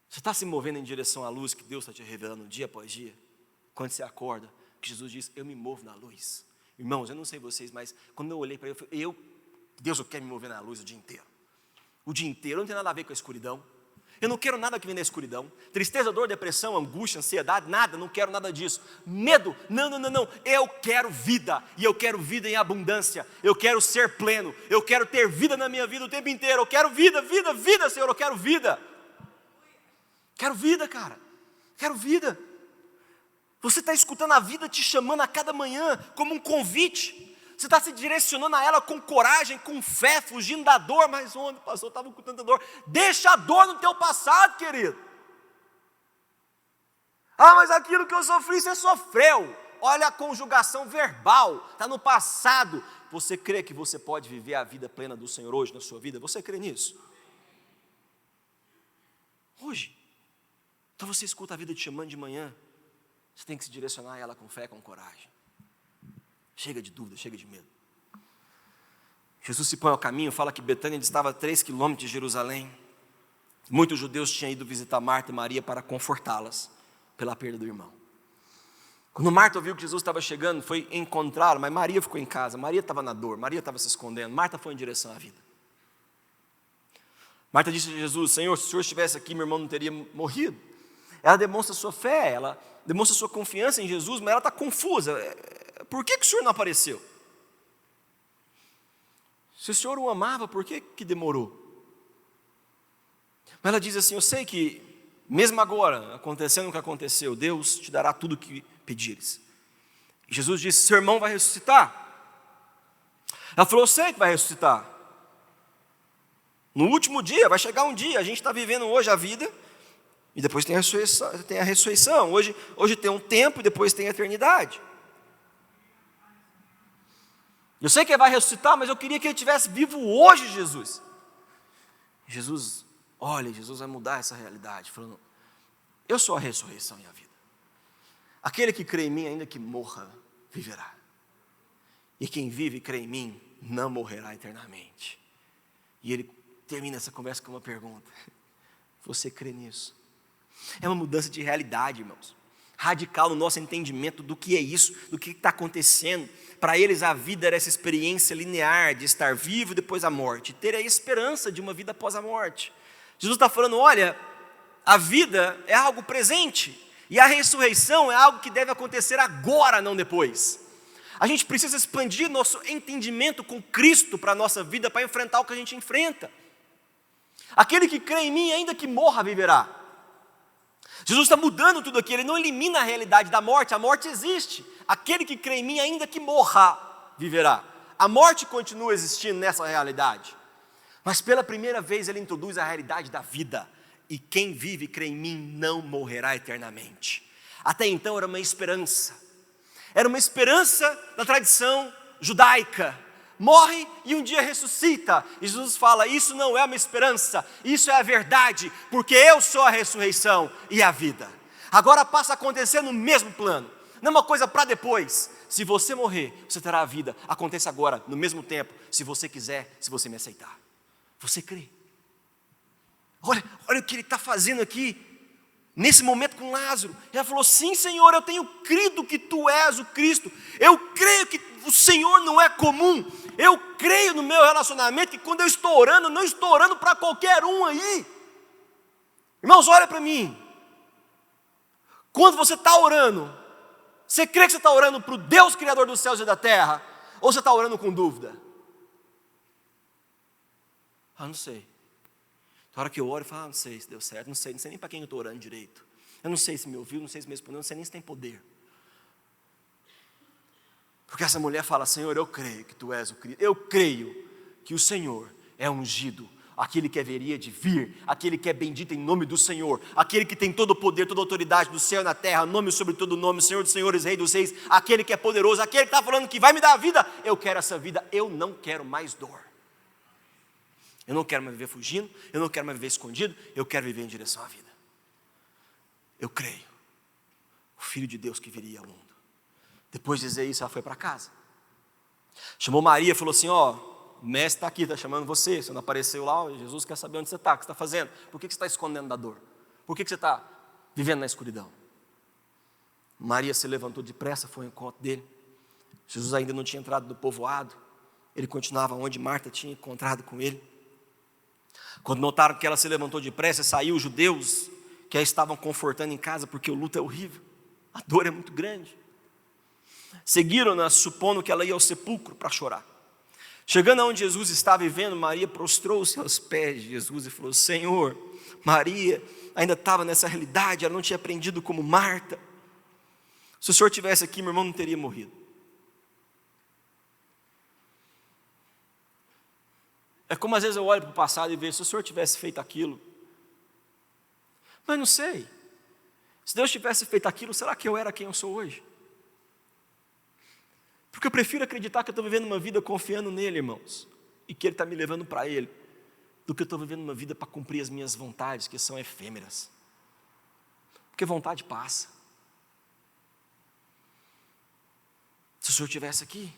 Você está se movendo em direção à luz que Deus está te revelando dia após dia? Quando você acorda, que Jesus diz, eu me movo na luz. Irmãos, eu não sei vocês, mas quando eu olhei para ele, eu falei, Deus, eu quero me mover na luz o dia inteiro. O dia inteiro, não tem nada a ver com a escuridão. Eu não quero nada que vem da escuridão. Tristeza, dor, depressão, angústia, ansiedade, nada, não quero nada disso. Medo, não. Eu quero vida, e eu quero vida em abundância. Eu quero ser pleno, eu quero ter vida na minha vida o tempo inteiro. Eu quero vida, Senhor, eu quero vida. Quero vida, cara, quero vida. Você está escutando a vida te chamando a cada manhã como um convite. Você está se direcionando a ela com coragem, com fé, fugindo da dor. Mas onde, pastor, estava com tanta dor. Deixa a dor no teu passado, querido. Ah, mas aquilo que eu sofri, você sofreu. Olha a conjugação verbal, está no passado. Você crê que você pode viver a vida plena do Senhor hoje na sua vida? Você crê nisso? Hoje. Então você escuta a vida te chamando de manhã. Você tem que se direcionar a ela com fé, com coragem. Chega de dúvida, chega de medo. Jesus se põe ao caminho, fala que Betânia estava a 3 quilômetros de Jerusalém. Muitos judeus tinham ido visitar Marta e Maria para confortá-las pela perda do irmão. Quando Marta ouviu que Jesus estava chegando, foi encontrá-lo, mas Maria ficou em casa. Maria estava na dor, Maria estava se escondendo. Marta foi em direção à vida. Marta disse a Jesus, Senhor, se o Senhor estivesse aqui, meu irmão não teria morrido. Ela demonstra sua fé, ela demonstra sua confiança em Jesus, mas ela está confusa. Por que o Senhor não apareceu? Se o Senhor o amava, por que demorou? Mas ela diz assim, eu sei que, mesmo agora, acontecendo o que aconteceu, Deus te dará tudo o que pedires. E Jesus disse, seu irmão vai ressuscitar. Ela falou, eu sei que vai ressuscitar. No último dia, vai chegar um dia, a gente está vivendo hoje a vida, e depois tem a ressurreição. Hoje tem um tempo, e depois tem a eternidade. Eu sei que ele vai ressuscitar, mas eu queria que ele estivesse vivo hoje, Jesus. Jesus vai mudar essa realidade, falando, eu sou a ressurreição e a vida. Aquele que crê em mim, ainda que morra, viverá. E quem vive e crê em mim, não morrerá eternamente. E ele termina essa conversa com uma pergunta. Você crê nisso? É uma mudança de realidade, irmãos. Radical no nosso entendimento do que é isso, do que está acontecendo. Para eles a vida era essa experiência linear de estar vivo depois da morte, ter a esperança de uma vida após a morte. Jesus está falando, olha, a vida é algo presente, e a ressurreição é algo que deve acontecer agora, não depois. A gente precisa expandir nosso entendimento com Cristo para a nossa vida, para enfrentar o que a gente enfrenta. Aquele que crê em mim, ainda que morra, viverá. Jesus está mudando tudo aqui, ele não elimina a realidade da morte, a morte existe. Aquele que crê em mim, ainda que morra, viverá. A morte continua existindo nessa realidade. Mas pela primeira vez ele introduz a realidade da vida. E quem vive e crê em mim não morrerá eternamente. Até então era uma esperança. Era uma esperança da tradição judaica. Morre e um dia ressuscita. E Jesus fala, isso não é uma esperança, isso é a verdade, porque eu sou a ressurreição e a vida. Agora passa a acontecer no mesmo plano, não é uma coisa para depois. Se você morrer, você terá a vida. Acontece agora, no mesmo tempo, se você quiser, se você me aceitar. Você crê? Olha o que ele está fazendo aqui, nesse momento com Lázaro. Ele falou, sim Senhor, eu tenho crido que Tu és o Cristo. Eu creio que o Senhor não é comum. Eu creio no meu relacionamento, que quando eu estou orando, não estou orando para qualquer um aí. Irmãos, olha para mim. Quando você está orando, você crê que você está orando para o Deus Criador dos céus e da terra? Ou você está orando com dúvida? Não sei. Na hora que eu oro, eu falo, não sei se deu certo, não sei nem para quem eu estou orando direito. Eu não sei se me ouviu, não sei se me respondeu, não sei nem se tem poder. Porque essa mulher fala, Senhor, eu creio que Tu és o Cristo. Eu creio que o Senhor é ungido, aquele que haveria de vir, aquele que é bendito em nome do Senhor, aquele que tem todo o poder, toda a autoridade do céu e na terra, nome sobre todo nome, Senhor dos senhores, Rei dos reis, aquele que é poderoso, aquele que está falando que vai me dar a vida. Eu quero essa vida, eu não quero mais dor. Eu não quero mais viver fugindo, eu não quero mais viver escondido, eu quero viver em direção à vida. Eu creio, o Filho de Deus que viria ao mundo. Depois de dizer isso, ela foi para casa. Chamou Maria e falou assim, o mestre está aqui, está chamando você não apareceu lá, Jesus quer saber onde você está, o que você está fazendo. Por que você está escondendo da dor? Por que você está vivendo na escuridão? Maria se levantou depressa, foi ao encontro dele. Jesus ainda não tinha entrado no povoado, ele continuava onde Marta tinha encontrado com ele. Quando notaram que ela se levantou depressa, saiu os judeus que a estavam confortando em casa, porque o luto é horrível, a dor é muito grande. Seguiram-na, supondo que ela ia ao sepulcro para chorar. Chegando aonde Jesus estava e vendo, Maria prostrou-se aos pés de Jesus e falou: Senhor, Maria ainda estava nessa realidade, ela não tinha aprendido como Marta. Se o Senhor estivesse aqui, meu irmão não teria morrido. É como às vezes eu olho para o passado e vejo: se o Senhor tivesse feito aquilo, mas não sei, se Deus tivesse feito aquilo, será que eu era quem eu sou hoje? Porque eu prefiro acreditar que eu estou vivendo uma vida confiando nele, irmãos, e que ele está me levando para ele, do que eu estou vivendo uma vida para cumprir as minhas vontades, que são efêmeras. Porque vontade passa. Se o Senhor estivesse aqui.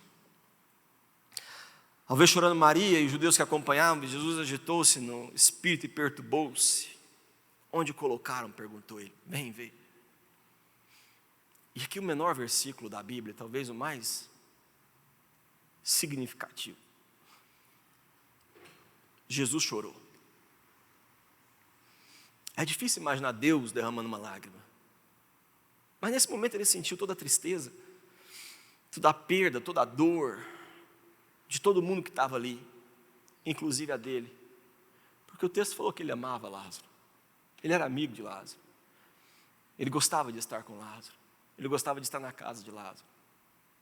Ao ver chorando Maria e os judeus que acompanhavam, Jesus agitou-se no espírito e perturbou-se. Onde o colocaram? Perguntou ele. Vem ver. E aqui o menor versículo da Bíblia, talvez o mais significativo. Jesus chorou. É difícil imaginar Deus derramando uma lágrima. Mas nesse momento ele sentiu toda a tristeza, toda a perda, toda a dor de todo mundo que estava ali, inclusive a dele. Porque o texto falou que ele amava Lázaro. Ele era amigo de Lázaro. Ele gostava de estar com Lázaro. Ele gostava de estar na casa de Lázaro.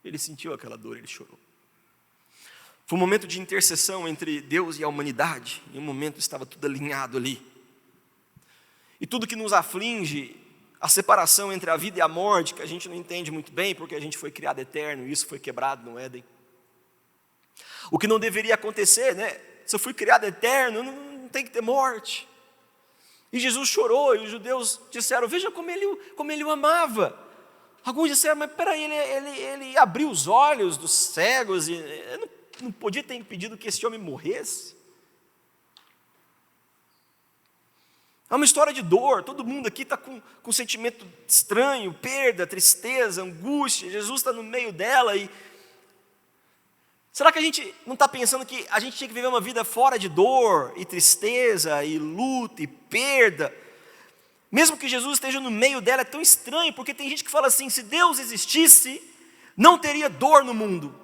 Ele sentiu aquela dor, ele chorou. Foi um momento de intercessão entre Deus e a humanidade. E um momento estava tudo alinhado ali. E tudo que nos aflige, a separação entre a vida e a morte, que a gente não entende muito bem, porque a gente foi criado eterno, e isso foi quebrado no Éden. O que não deveria acontecer, né? Se eu fui criado eterno, não tem que ter morte. E Jesus chorou, e os judeus disseram: veja como ele o amava. Alguns disseram: mas peraí, ele abriu os olhos dos cegos, e não podia ter impedido que esse homem morresse? É uma história de dor, todo mundo aqui está com um sentimento estranho, perda, tristeza, angústia. Jesus está no meio dela e... Será que a gente não está pensando que a gente tinha que viver uma vida fora de dor, e tristeza, e luta, e perda? Mesmo que Jesus esteja no meio dela, é tão estranho, porque tem gente que fala assim: se Deus existisse, não teria dor no mundo.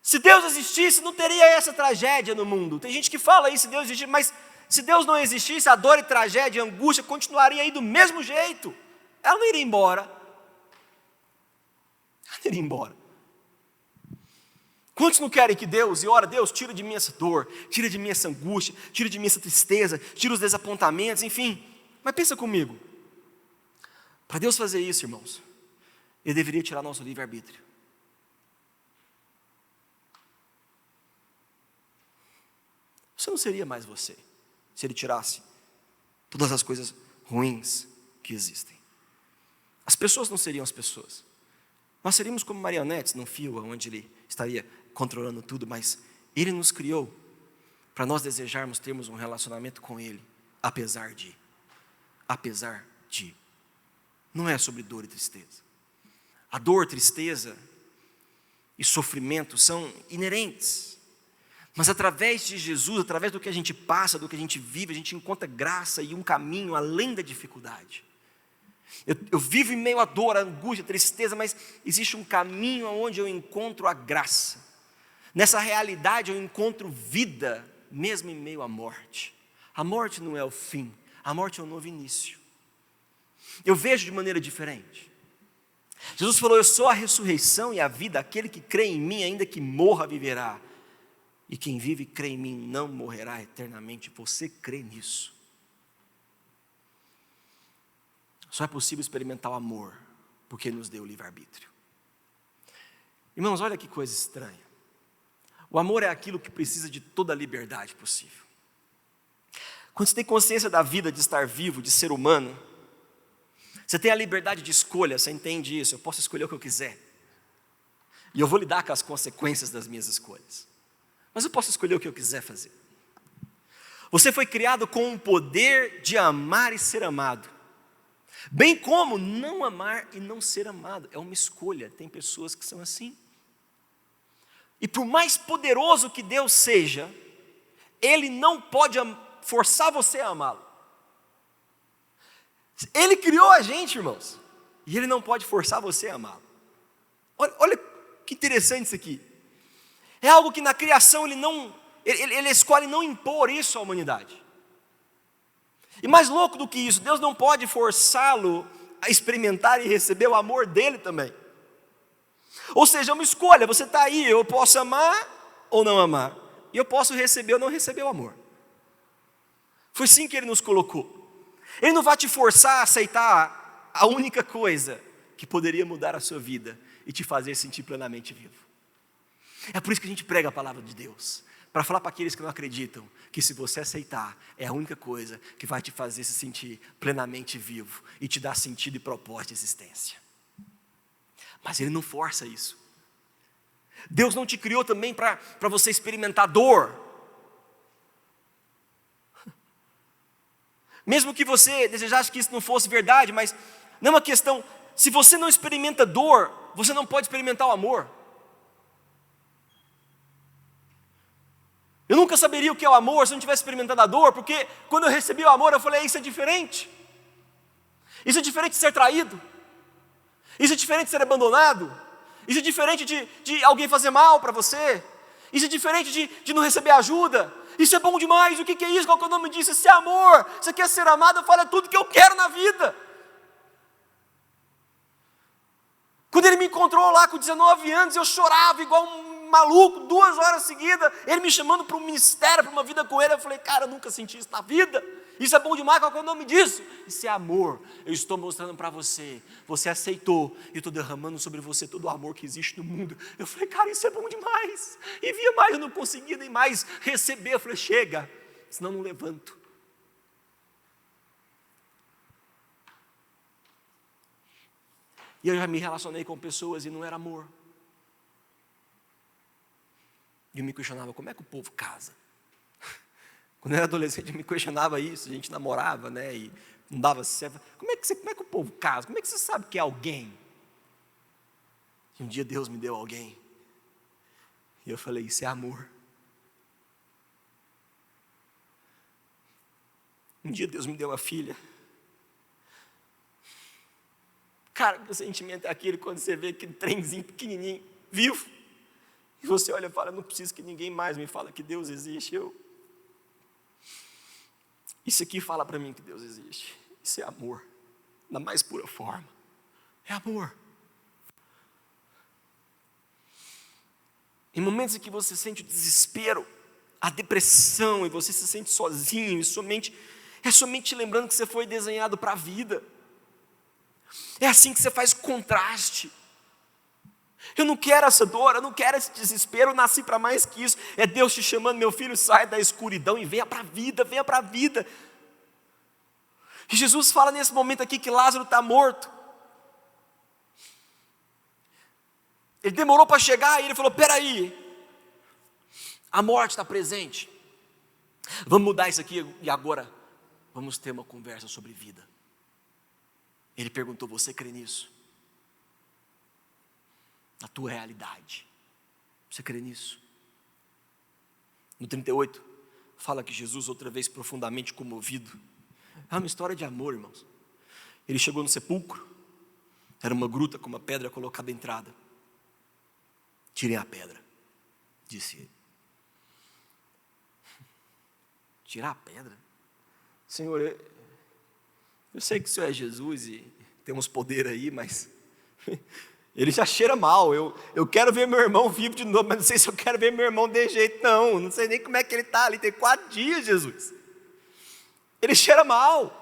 Se Deus existisse, não teria essa tragédia no mundo. Tem gente que fala isso: se Deus existisse, mas se Deus não existisse, a dor e tragédia, a angústia continuaria aí do mesmo jeito. Ela não iria embora. Ela não iria embora. Quantos não querem que Deus, e ora, Deus, tira de mim essa dor, tira de mim essa angústia, tira de mim essa tristeza, tira os desapontamentos, enfim. Mas pensa comigo, para Deus fazer isso, irmãos, Ele deveria tirar nosso livre-arbítrio. Você não seria mais você, se Ele tirasse todas as coisas ruins que existem. As pessoas não seriam as pessoas. Nós seríamos como marionetes num fio, onde Ele estaria controlando tudo, mas Ele nos criou para nós desejarmos termos um relacionamento com Ele, apesar de. Não é sobre dor e tristeza. A dor, tristeza e sofrimento são inerentes. Mas através de Jesus, através do que a gente passa, do que a gente vive, a gente encontra graça e um caminho além da dificuldade. Eu vivo em meio à dor, à angústia, à tristeza, mas existe um caminho onde eu encontro a graça. Nessa realidade eu encontro vida, mesmo em meio à morte. A morte não é o fim, a morte é um novo início. Eu vejo de maneira diferente. Jesus falou: eu sou a ressurreição e a vida, aquele que crê em mim, ainda que morra, viverá. E quem vive e crê em mim não morrerá eternamente. Você crê nisso? Só é possível experimentar o amor, porque Ele nos deu o livre-arbítrio. Irmãos, olha que coisa estranha. O amor é aquilo que precisa de toda a liberdade possível. Quando você tem consciência da vida, de estar vivo, de ser humano, você tem a liberdade de escolha, você entende isso? Eu posso escolher o que eu quiser. E eu vou lidar com as consequências das minhas escolhas. Mas eu posso escolher o que eu quiser fazer. Você foi criado com o poder de amar e ser amado. Bem como não amar e não ser amado. É uma escolha. Tem pessoas que são assim. E por mais poderoso que Deus seja, Ele não pode forçar você a amá-lo. Ele criou a gente, irmãos, e Ele não pode forçar você a amá-lo. Olha que interessante isso aqui. É algo que na criação Ele escolhe não impor isso à humanidade. E mais louco do que isso, Deus não pode forçá-lo a experimentar e receber o amor dele também. Ou seja, é uma escolha, você está aí, eu posso amar ou não amar, e eu posso receber ou não receber o amor. Foi assim que Ele nos colocou. Ele não vai te forçar a aceitar a única coisa que poderia mudar a sua vida e te fazer sentir plenamente vivo. É por isso que a gente prega a palavra de Deus, para falar para aqueles que não acreditam, que se você aceitar, é a única coisa que vai te fazer se sentir plenamente vivo e te dar sentido e propósito de existência. Mas Ele não força isso. Deus não te criou também para você experimentar dor. Mesmo que você desejasse que isso não fosse verdade, mas não é uma questão, se você não experimenta dor, você não pode experimentar o amor. Eu nunca saberia o que é o amor se eu não tivesse experimentado a dor, porque quando eu recebi o amor eu falei, isso é diferente. Isso é diferente de ser traído. Isso é diferente de ser abandonado. Isso é diferente de alguém fazer mal para você. Isso é diferente de não receber ajuda. Isso é bom demais, o que é isso? Qual que é o nome disso? Isso é amor. Você quer ser amado? Eu falo, é tudo que eu quero na vida. Quando Ele me encontrou lá com 19 anos, eu chorava igual um maluco, 2 horas seguidas, Ele me chamando para um ministério, para uma vida com Ele. Eu falei, cara, eu nunca senti isso na vida. Isso é bom demais, qual que é o nome disso? Isso é amor. Eu estou mostrando para você, você aceitou, e eu estou derramando sobre você todo o amor que existe no mundo. Eu falei, cara, isso é bom demais. E via mais, eu não conseguia nem mais receber. Eu falei, chega, senão não levanto. E eu já me relacionei com pessoas e não era amor. E eu me questionava, como é que o povo casa? Quando eu era adolescente, eu me questionava isso, a gente namorava, né, e não dava certo. Como é que o povo casa? Como é que você sabe que é alguém? E um dia Deus me deu alguém. E eu falei, isso é amor. Um dia Deus me deu uma filha. Cara, o sentimento é aquele quando você vê aquele trenzinho pequenininho, vivo. E você olha e fala, não preciso que ninguém mais me fale que Deus existe. Isso aqui fala para mim que Deus existe. Isso é amor, na mais pura forma. É amor. Em momentos em que você sente o desespero, a depressão, e você se sente sozinho, é somente lembrando que você foi desenhado para a vida. É assim que você faz contraste. Eu não quero essa dor, eu não quero esse desespero, eu nasci para mais que isso. É Deus te chamando, meu filho, sai da escuridão e venha para a vida, venha para a vida. E Jesus fala nesse momento aqui que Lázaro está morto. Ele demorou para chegar e ele falou, peraí, a morte está presente. Vamos mudar isso aqui e agora vamos ter uma conversa sobre vida. Ele perguntou, você crê nisso? Na tua realidade. Você crê nisso? No 38, fala que Jesus, outra vez profundamente comovido, é uma história de amor, irmãos. Ele chegou no sepulcro, era uma gruta com uma pedra colocada à entrada. Tirem a pedra, disse ele. Tirar a pedra? Senhor, eu sei que o Senhor é Jesus e tem uns poderes aí, mas ele já cheira mal. Eu quero ver meu irmão vivo de novo, mas não sei se eu quero ver meu irmão de jeito, não. Não sei nem como é que ele está ali, tem 4 dias, Jesus. Ele cheira mal.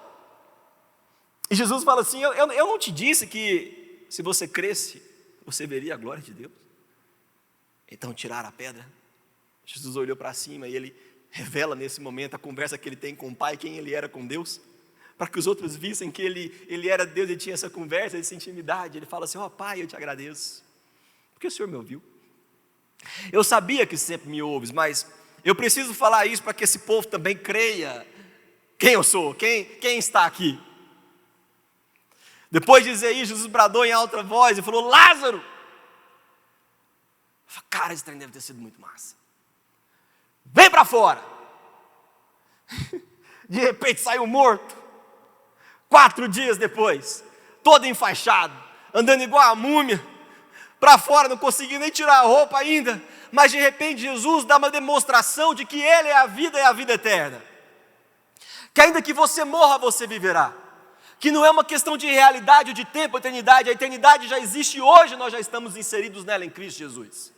E Jesus fala assim, eu não te disse que se você cresce, você veria a glória de Deus? Então tiraram a pedra. Jesus olhou para cima e ele revela nesse momento a conversa que ele tem com o Pai, quem ele era com Deus, para que os outros vissem que ele era Deus e tinha essa conversa, essa intimidade. Ele fala assim, Pai, eu te agradeço, porque o Senhor me ouviu. Eu sabia que sempre me ouves, mas eu preciso falar isso para que esse povo também creia quem eu sou, quem está aqui. Depois de dizer isso, Jesus bradou em alta voz e falou, Lázaro, Cara, esse trem deve ter sido muito massa. Vem para fora. De repente saiu morto. 4 dias depois, todo enfaixado, andando igual a múmia, para fora, não conseguiu nem tirar a roupa ainda. Mas de repente Jesus dá uma demonstração de que Ele é a vida e a vida eterna. Que ainda que você morra, você viverá. Que não é uma questão de realidade ou de tempo, eternidade. A eternidade já existe hoje, nós já estamos inseridos nela em Cristo Jesus.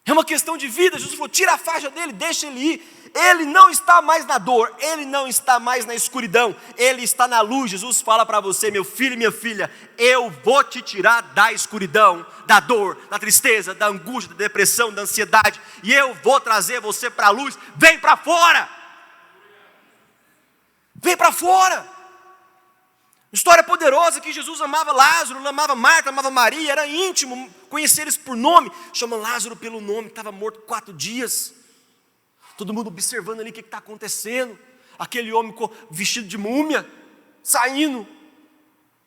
É uma questão de vida. Jesus falou, tira a faixa dele, deixa ele ir. Ele não está mais na dor, ele não está mais na escuridão, ele está na luz. Jesus fala para você, meu filho e minha filha, eu vou te tirar da escuridão, da dor, da tristeza, da angústia, da depressão, da ansiedade, e eu vou trazer você para a luz. Vem para fora. Vem para fora. História poderosa que Jesus amava Lázaro, amava Marta, amava Maria, era íntimo, conhecia eles por nome. Chama Lázaro pelo nome, estava morto 4 dias. Todo mundo observando ali o que está acontecendo. Aquele homem vestido de múmia, saindo.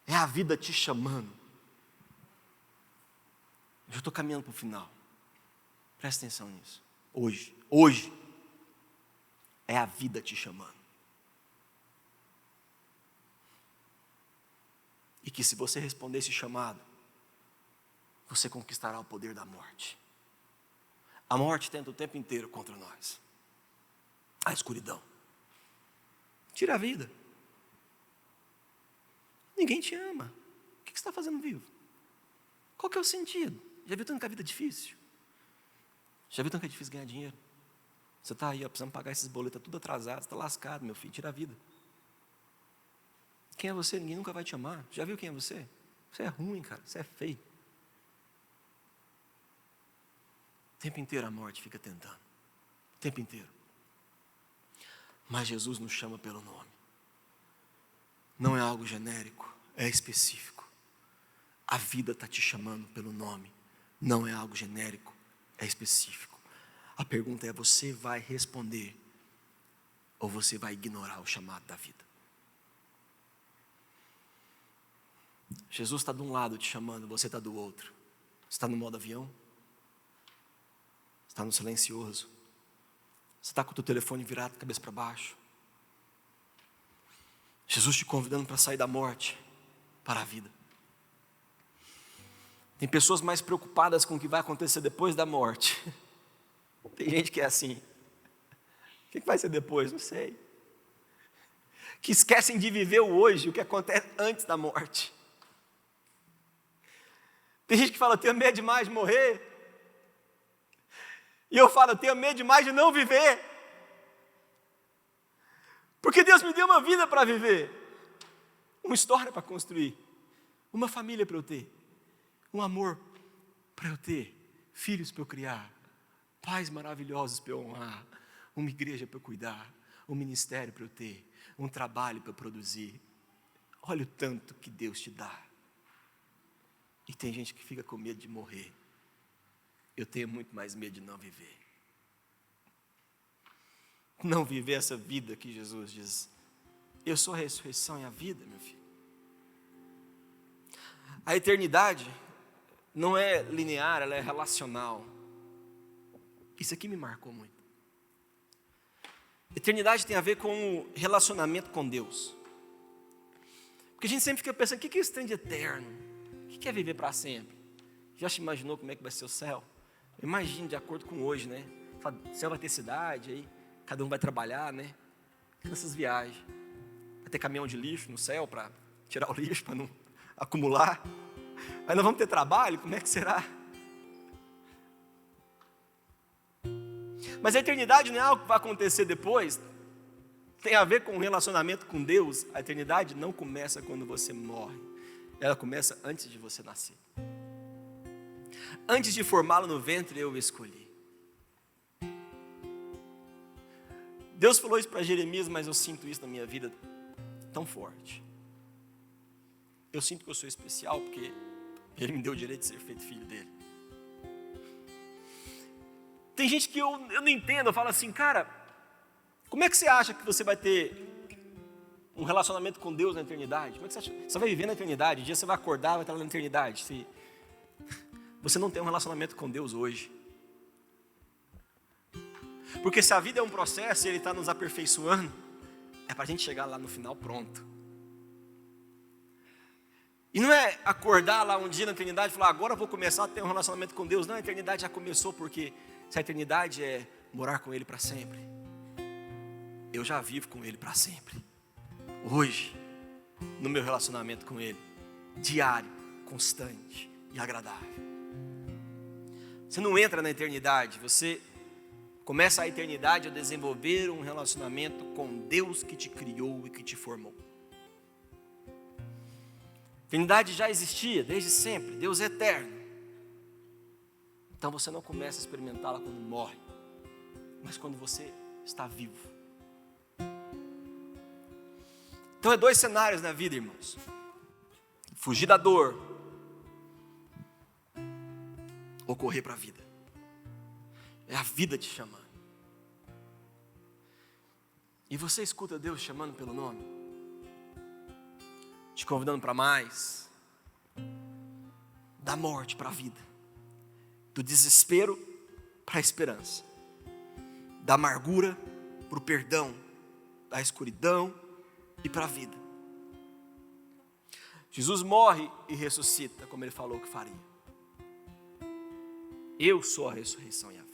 É a vida te chamando. Eu já estou caminhando para o final. Presta atenção nisso. Hoje, é a vida te chamando. E que se você responder esse chamado, você conquistará o poder da morte. A morte tenta o tempo inteiro contra nós. A escuridão. Tira a vida. Ninguém te ama. O que você está fazendo vivo? Qual que é o sentido? Já viu tanto que a vida é difícil? Já viu tanto que é difícil ganhar dinheiro? Você está aí, precisando pagar esses boletos, tudo atrasado, você está lascado, meu filho, tira a vida. Quem é você? Ninguém nunca vai te amar. Já viu quem é você? Você é ruim, cara, você é feio. O tempo inteiro a morte fica tentando. O tempo inteiro. Mas Jesus nos chama pelo nome. Não é algo genérico, é específico. A vida está te chamando pelo nome. Não é algo genérico, é específico. A pergunta é, você vai responder ou você vai ignorar o chamado da vida? Jesus está de um lado te chamando, você está do outro. Você está no modo avião? Você está no silencioso? Você está com o teu telefone virado, cabeça para baixo? Jesus te convidando para sair da morte para a vida. Tem pessoas mais preocupadas com o que vai acontecer depois da morte. Tem gente que é assim. O que vai ser depois? Não sei. Que esquecem de viver o hoje, o que acontece antes da morte. Tem gente que fala, eu tenho medo demais de morrer. E eu falo, eu tenho medo demais de não viver. Porque Deus me deu uma vida para viver. Uma história para construir. Uma família para eu ter. Um amor para eu ter. Filhos para eu criar. Pais maravilhosos para eu honrar. Uma igreja para eu cuidar. Um ministério para eu ter. Um trabalho para eu produzir. Olha o tanto que Deus te dá. E tem gente que fica com medo de morrer. Eu tenho muito mais medo de não viver. Não viver essa vida que Jesus diz. Eu sou a ressurreição e a vida, meu filho. A eternidade não é linear, ela é relacional. Isso aqui me marcou muito. Eternidade tem a ver com o relacionamento com Deus. Porque a gente sempre fica pensando, o que é esse trem de eterno? O que é viver para sempre? Já se imaginou como é que vai ser o céu? Imagine de acordo com hoje, né? O céu vai ter cidade, aí cada um vai trabalhar, né? Nessas viagens. Vai ter caminhão de lixo no céu para tirar o lixo, para não acumular. Aí nós vamos ter trabalho, como é que será? Mas a eternidade não é algo que vai acontecer depois. Tem a ver com o relacionamento com Deus. A eternidade não começa quando você morre. Ela começa antes de você nascer. Antes de formá-lo no ventre, eu o escolhi. Deus falou isso para Jeremias, mas eu sinto isso na minha vida tão forte. Eu sinto que eu sou especial porque Ele me deu o direito de ser feito filho dele. Tem gente que eu não entendo, eu falo assim, cara, como é que você acha que você vai ter um relacionamento com Deus na eternidade? Como é que você acha? Você vai viver na eternidade, um dia você vai acordar, vai estar lá na eternidade. você não tem um relacionamento com Deus hoje. Porque se a vida é um processo e Ele está nos aperfeiçoando, é para a gente chegar lá no final pronto. E não é acordar lá um dia na eternidade e falar, agora eu vou começar a ter um relacionamento com Deus. Não, a eternidade já começou, porque se a eternidade é morar com Ele para sempre, eu já vivo com Ele para sempre. Hoje, no meu relacionamento com Ele, diário, constante e agradável. Você não entra na eternidade, você começa a eternidade a desenvolver um relacionamento com Deus que te criou e que te formou. A eternidade já existia desde sempre, Deus é eterno. Então você não começa a experimentá-la quando morre, mas quando você está vivo. Então é 2 cenários na vida, irmãos. Fugir da dor ou correr para a vida. É a vida te chamando. E você escuta Deus chamando pelo nome, te convidando para mais, da morte para a vida, do desespero para a esperança, da amargura para o perdão, da escuridão e para a vida. Jesus morre e ressuscita, como Ele falou que faria. Eu sou a ressurreição e a vida.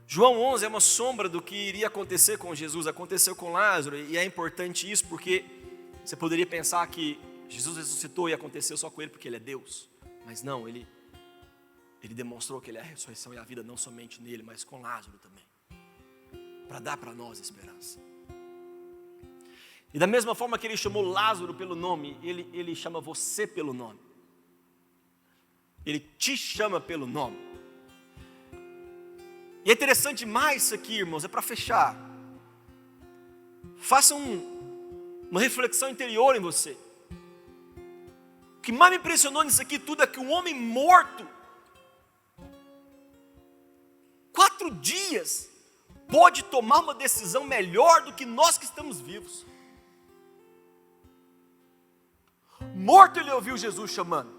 João 11 é uma sombra do que iria acontecer com Jesus, aconteceu com Lázaro, e é importante isso porque você poderia pensar que Jesus ressuscitou e aconteceu só com ele porque ele é Deus, mas não, ele demonstrou que ele é a ressurreição e a vida não somente nele, mas com Lázaro também, para dar para nós esperança. E da mesma forma que ele chamou Lázaro pelo nome, ele chama você pelo nome, ele te chama pelo nome. E é interessante mais isso aqui, irmãos, é para fechar. Faça uma reflexão interior em você. O que mais me impressionou nisso aqui tudo é que um homem morto, 4 dias, pode tomar uma decisão melhor do que nós que estamos vivos. Morto, ele ouviu Jesus chamando.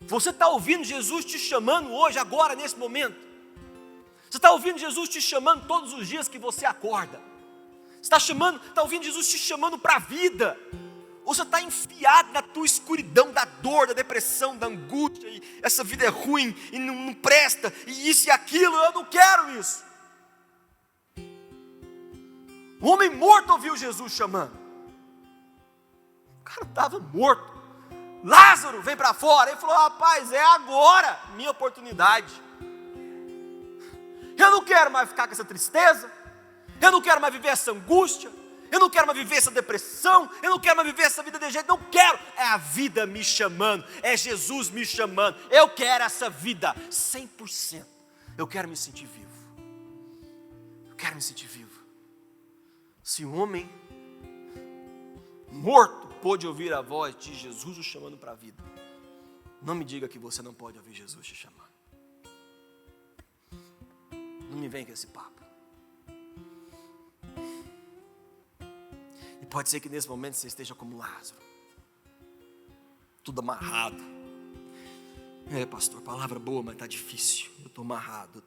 Você está ouvindo Jesus te chamando hoje, agora, nesse momento? Você está ouvindo Jesus te chamando todos os dias que você acorda? Você está ouvindo Jesus te chamando para a vida? Ou você está enfiado na tua escuridão da dor, da depressão, da angústia, e essa vida é ruim, e não presta, e isso e aquilo, eu não quero isso. O homem morto ouviu Jesus chamando. O cara estava morto. Lázaro, vem para fora. Ele falou, rapaz, é agora minha oportunidade. Eu não quero mais ficar com essa tristeza, eu não quero mais viver essa angústia, eu não quero mais viver essa depressão, eu não quero mais viver essa vida de jeito, não quero. É a vida me chamando, é Jesus me chamando. Eu quero essa vida 100%. Eu quero me sentir vivo. Eu quero me sentir vivo. Se um homem morto pôde ouvir a voz de Jesus o chamando para a vida, não me diga que você não pode ouvir Jesus te chamando. Não me vem com esse papo. E pode ser que nesse momento você esteja como Lázaro, tudo amarrado. É, pastor, palavra boa, mas está difícil. Eu estou amarrado, eu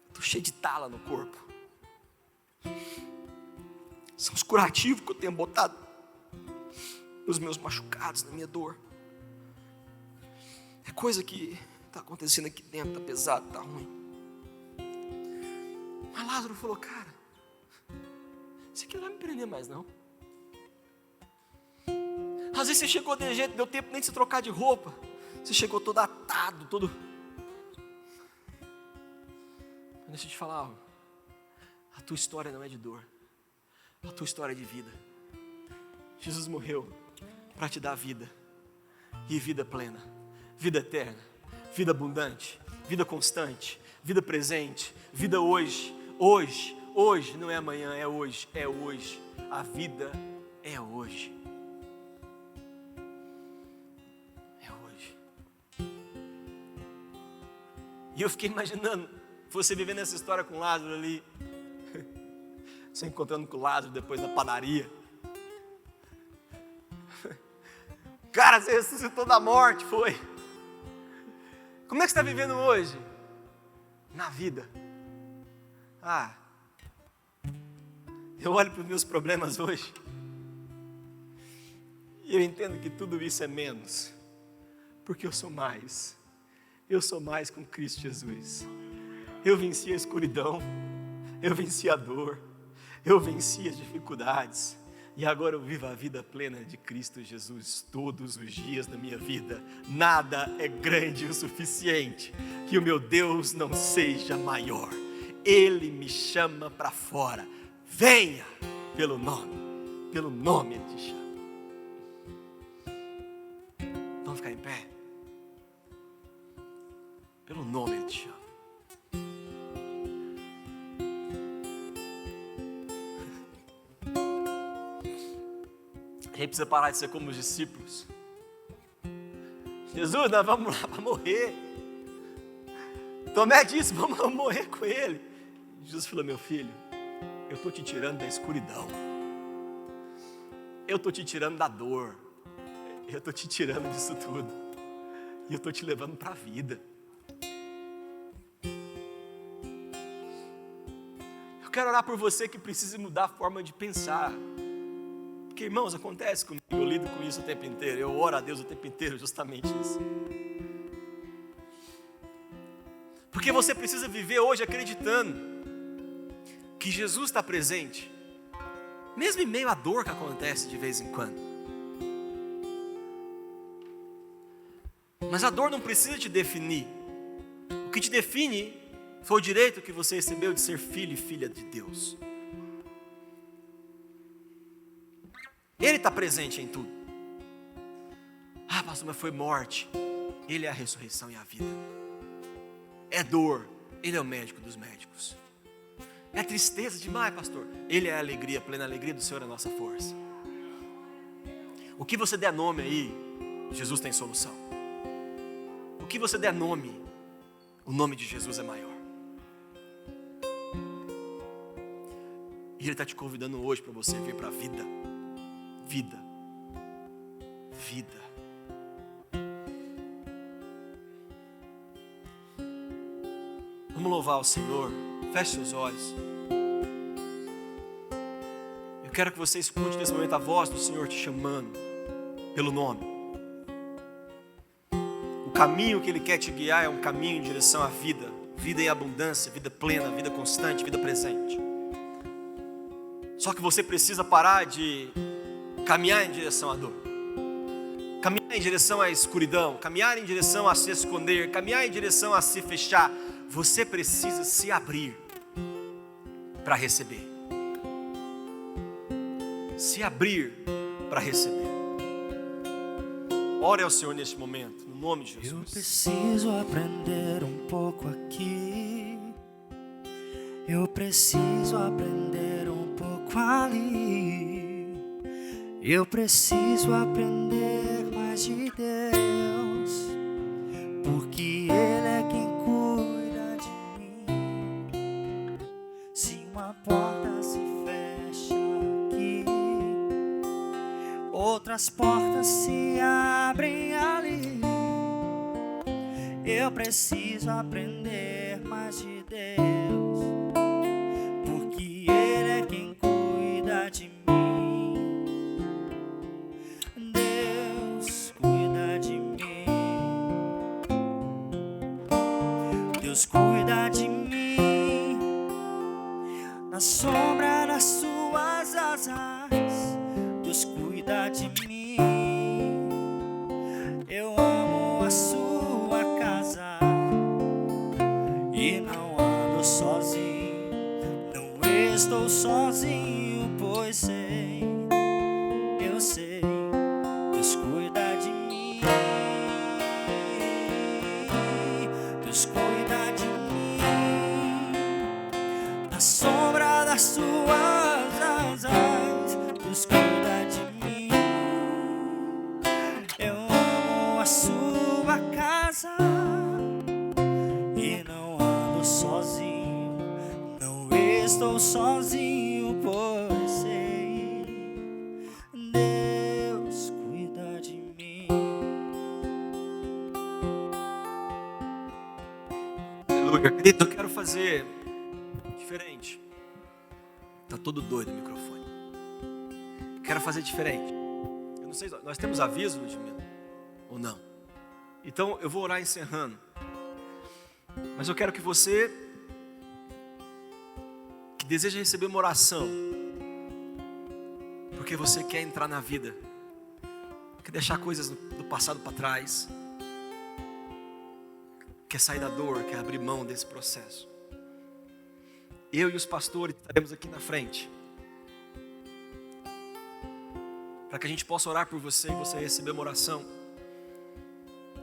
estou cheio de tala no corpo. São os curativos que eu tenho botado nos meus machucados, na minha dor. É coisa que está acontecendo aqui dentro, está pesado, está ruim. Mas Lázaro falou, cara, isso aqui não vai me prender mais não. Às vezes você chegou de jeito, deu tempo nem de se trocar de roupa. Você chegou todo atado, todo... Mas deixa eu te falar algo. A tua história não é de dor. A tua história é de vida. Jesus morreu para te dar vida. E vida plena, vida eterna, vida abundante, vida constante, vida presente, vida hoje. Hoje, não é amanhã, é hoje, é hoje. A vida é hoje. É hoje. E eu fiquei imaginando você vivendo essa história com Lázaro ali. Você encontrando com Lázaro depois na padaria. Cara, você ressuscitou da morte, foi. Como é que você está vivendo hoje? Na vida. Eu olho para os meus problemas hoje e eu entendo que tudo isso é menos, porque eu sou mais com Cristo Jesus. Eu venci a escuridão, eu venci a dor, eu venci as dificuldades, e agora eu vivo a vida plena de Cristo Jesus todos os dias da minha vida. Nada é grande o suficiente que o meu Deus não seja maior. Ele me chama para fora. Venha pelo nome Ele te chama. Vamos ficar em pé? Pelo nome Ele te chama. A gente precisa parar de ser como os discípulos. Jesus, nós vamos lá para morrer. Tomé disse, vamos morrer com Ele. Jesus falou, meu filho, eu estou te tirando da escuridão. Eu estou te tirando da dor. Eu estou te tirando disso tudo. E eu estou te levando para a vida. Eu quero orar por você que precisa mudar a forma de pensar. Porque, irmãos, acontece comigo, eu lido com isso o tempo inteiro. Eu oro a Deus o tempo inteiro, justamente isso. Porque você precisa viver hoje acreditando que Jesus está presente, mesmo em meio à dor que acontece de vez em quando. Mas a dor não precisa te definir. O que te define foi o direito que você recebeu de ser filho e filha de Deus. Ele está presente em tudo. Pastor, mas foi morte. Ele é a ressurreição e a vida. É dor. Ele é o médico dos médicos. É tristeza demais, pastor. Ele é a alegria, a plena alegria do Senhor é a nossa força. O que você der nome aí, Jesus tem solução. O que você der nome, o nome de Jesus é maior. E Ele está te convidando hoje para você vir para a vida. Vida. Vamos louvar o Senhor. Feche seus olhos. Eu quero que você escute nesse momento a voz do Senhor te chamando pelo nome. O caminho que Ele quer te guiar é um caminho em direção à vida. Vida em abundância, vida plena, vida constante, vida presente. Só que você precisa parar de caminhar em direção à dor, caminhar em direção à escuridão, caminhar em direção a se esconder, caminhar em direção a se fechar. Você precisa se abrir para receber. Se abrir para receber. Ore ao Senhor neste momento, no nome de Jesus. Eu preciso aprender um pouco aqui. Eu preciso aprender um pouco ali. Eu preciso aprender mais de Deus, porque Ele é quem cuida de mim. Se uma porta se fecha aqui, outras portas se abrem ali. Eu preciso aprender mais de Deus, porque Ele é quem cuida de mim. Deus cuida de mim, na sombra das suas asas. Deus cuida de mim. Eu amo a sua casa e não ando sozinho. Não estou sozinho, pois sei, eu sei, Deus cuida de mim. Deus cuida de mim, na sombra das suas asas. Deus cuida de mim. Eu amo a sua casa e não ando sozinho. Não estou sozinho, pois sei, Deus cuida de mim. Eu quero fazer diferente. Tá todo doido o microfone. Quero fazer diferente. Eu não sei, nós temos aviso, Ludmila? Ou não? Então eu vou orar encerrando. Mas eu quero que você, que deseja receber uma oração, porque você quer entrar na vida, quer deixar coisas do passado para trás, quer sair da dor, quer abrir mão desse processo. Eu e os pastores estaremos aqui na frente, para que a gente possa orar por você e você receber uma oração,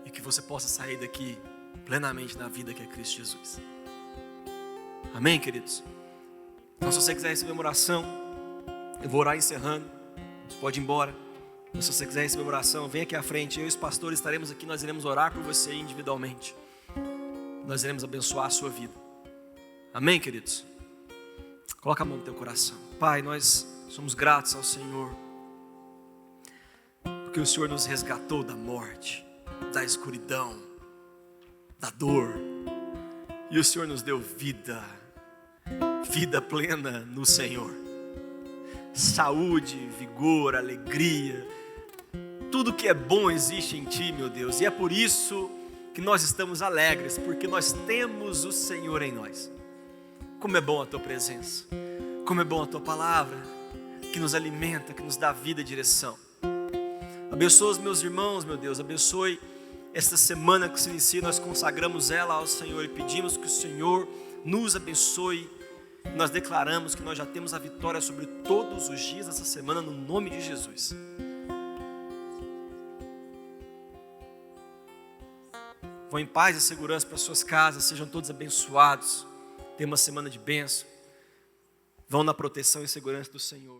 e que você possa sair daqui plenamente na vida que é Cristo Jesus. Amém, queridos? Então, se você quiser receber uma oração, eu vou orar encerrando. Você pode ir embora. Mas se você quiser receber uma oração, vem aqui à frente. Eu e os pastores estaremos aqui. Nós iremos orar por você individualmente. Nós iremos abençoar a sua vida. Amém, queridos? Coloca a mão no teu coração. Pai, nós somos gratos ao Senhor, porque o Senhor nos resgatou da morte, da escuridão, da dor, e o Senhor nos deu vida plena no Senhor, saúde, vigor, alegria, tudo que é bom existe em Ti, meu Deus, e é por isso que nós estamos alegres, porque nós temos o Senhor em nós. Como é bom a Tua presença, como é bom a Tua palavra, que nos alimenta, que nos dá vida e direção. Abençoa os meus irmãos, meu Deus, abençoe esta semana que se inicia, nós consagramos ela ao Senhor e pedimos que o Senhor nos abençoe. Nós declaramos que nós já temos a vitória sobre todos os dias dessa semana, no nome de Jesus. Vão em paz e segurança para suas casas, sejam todos abençoados. Tenham uma semana de bênção. Vão na proteção e segurança do Senhor.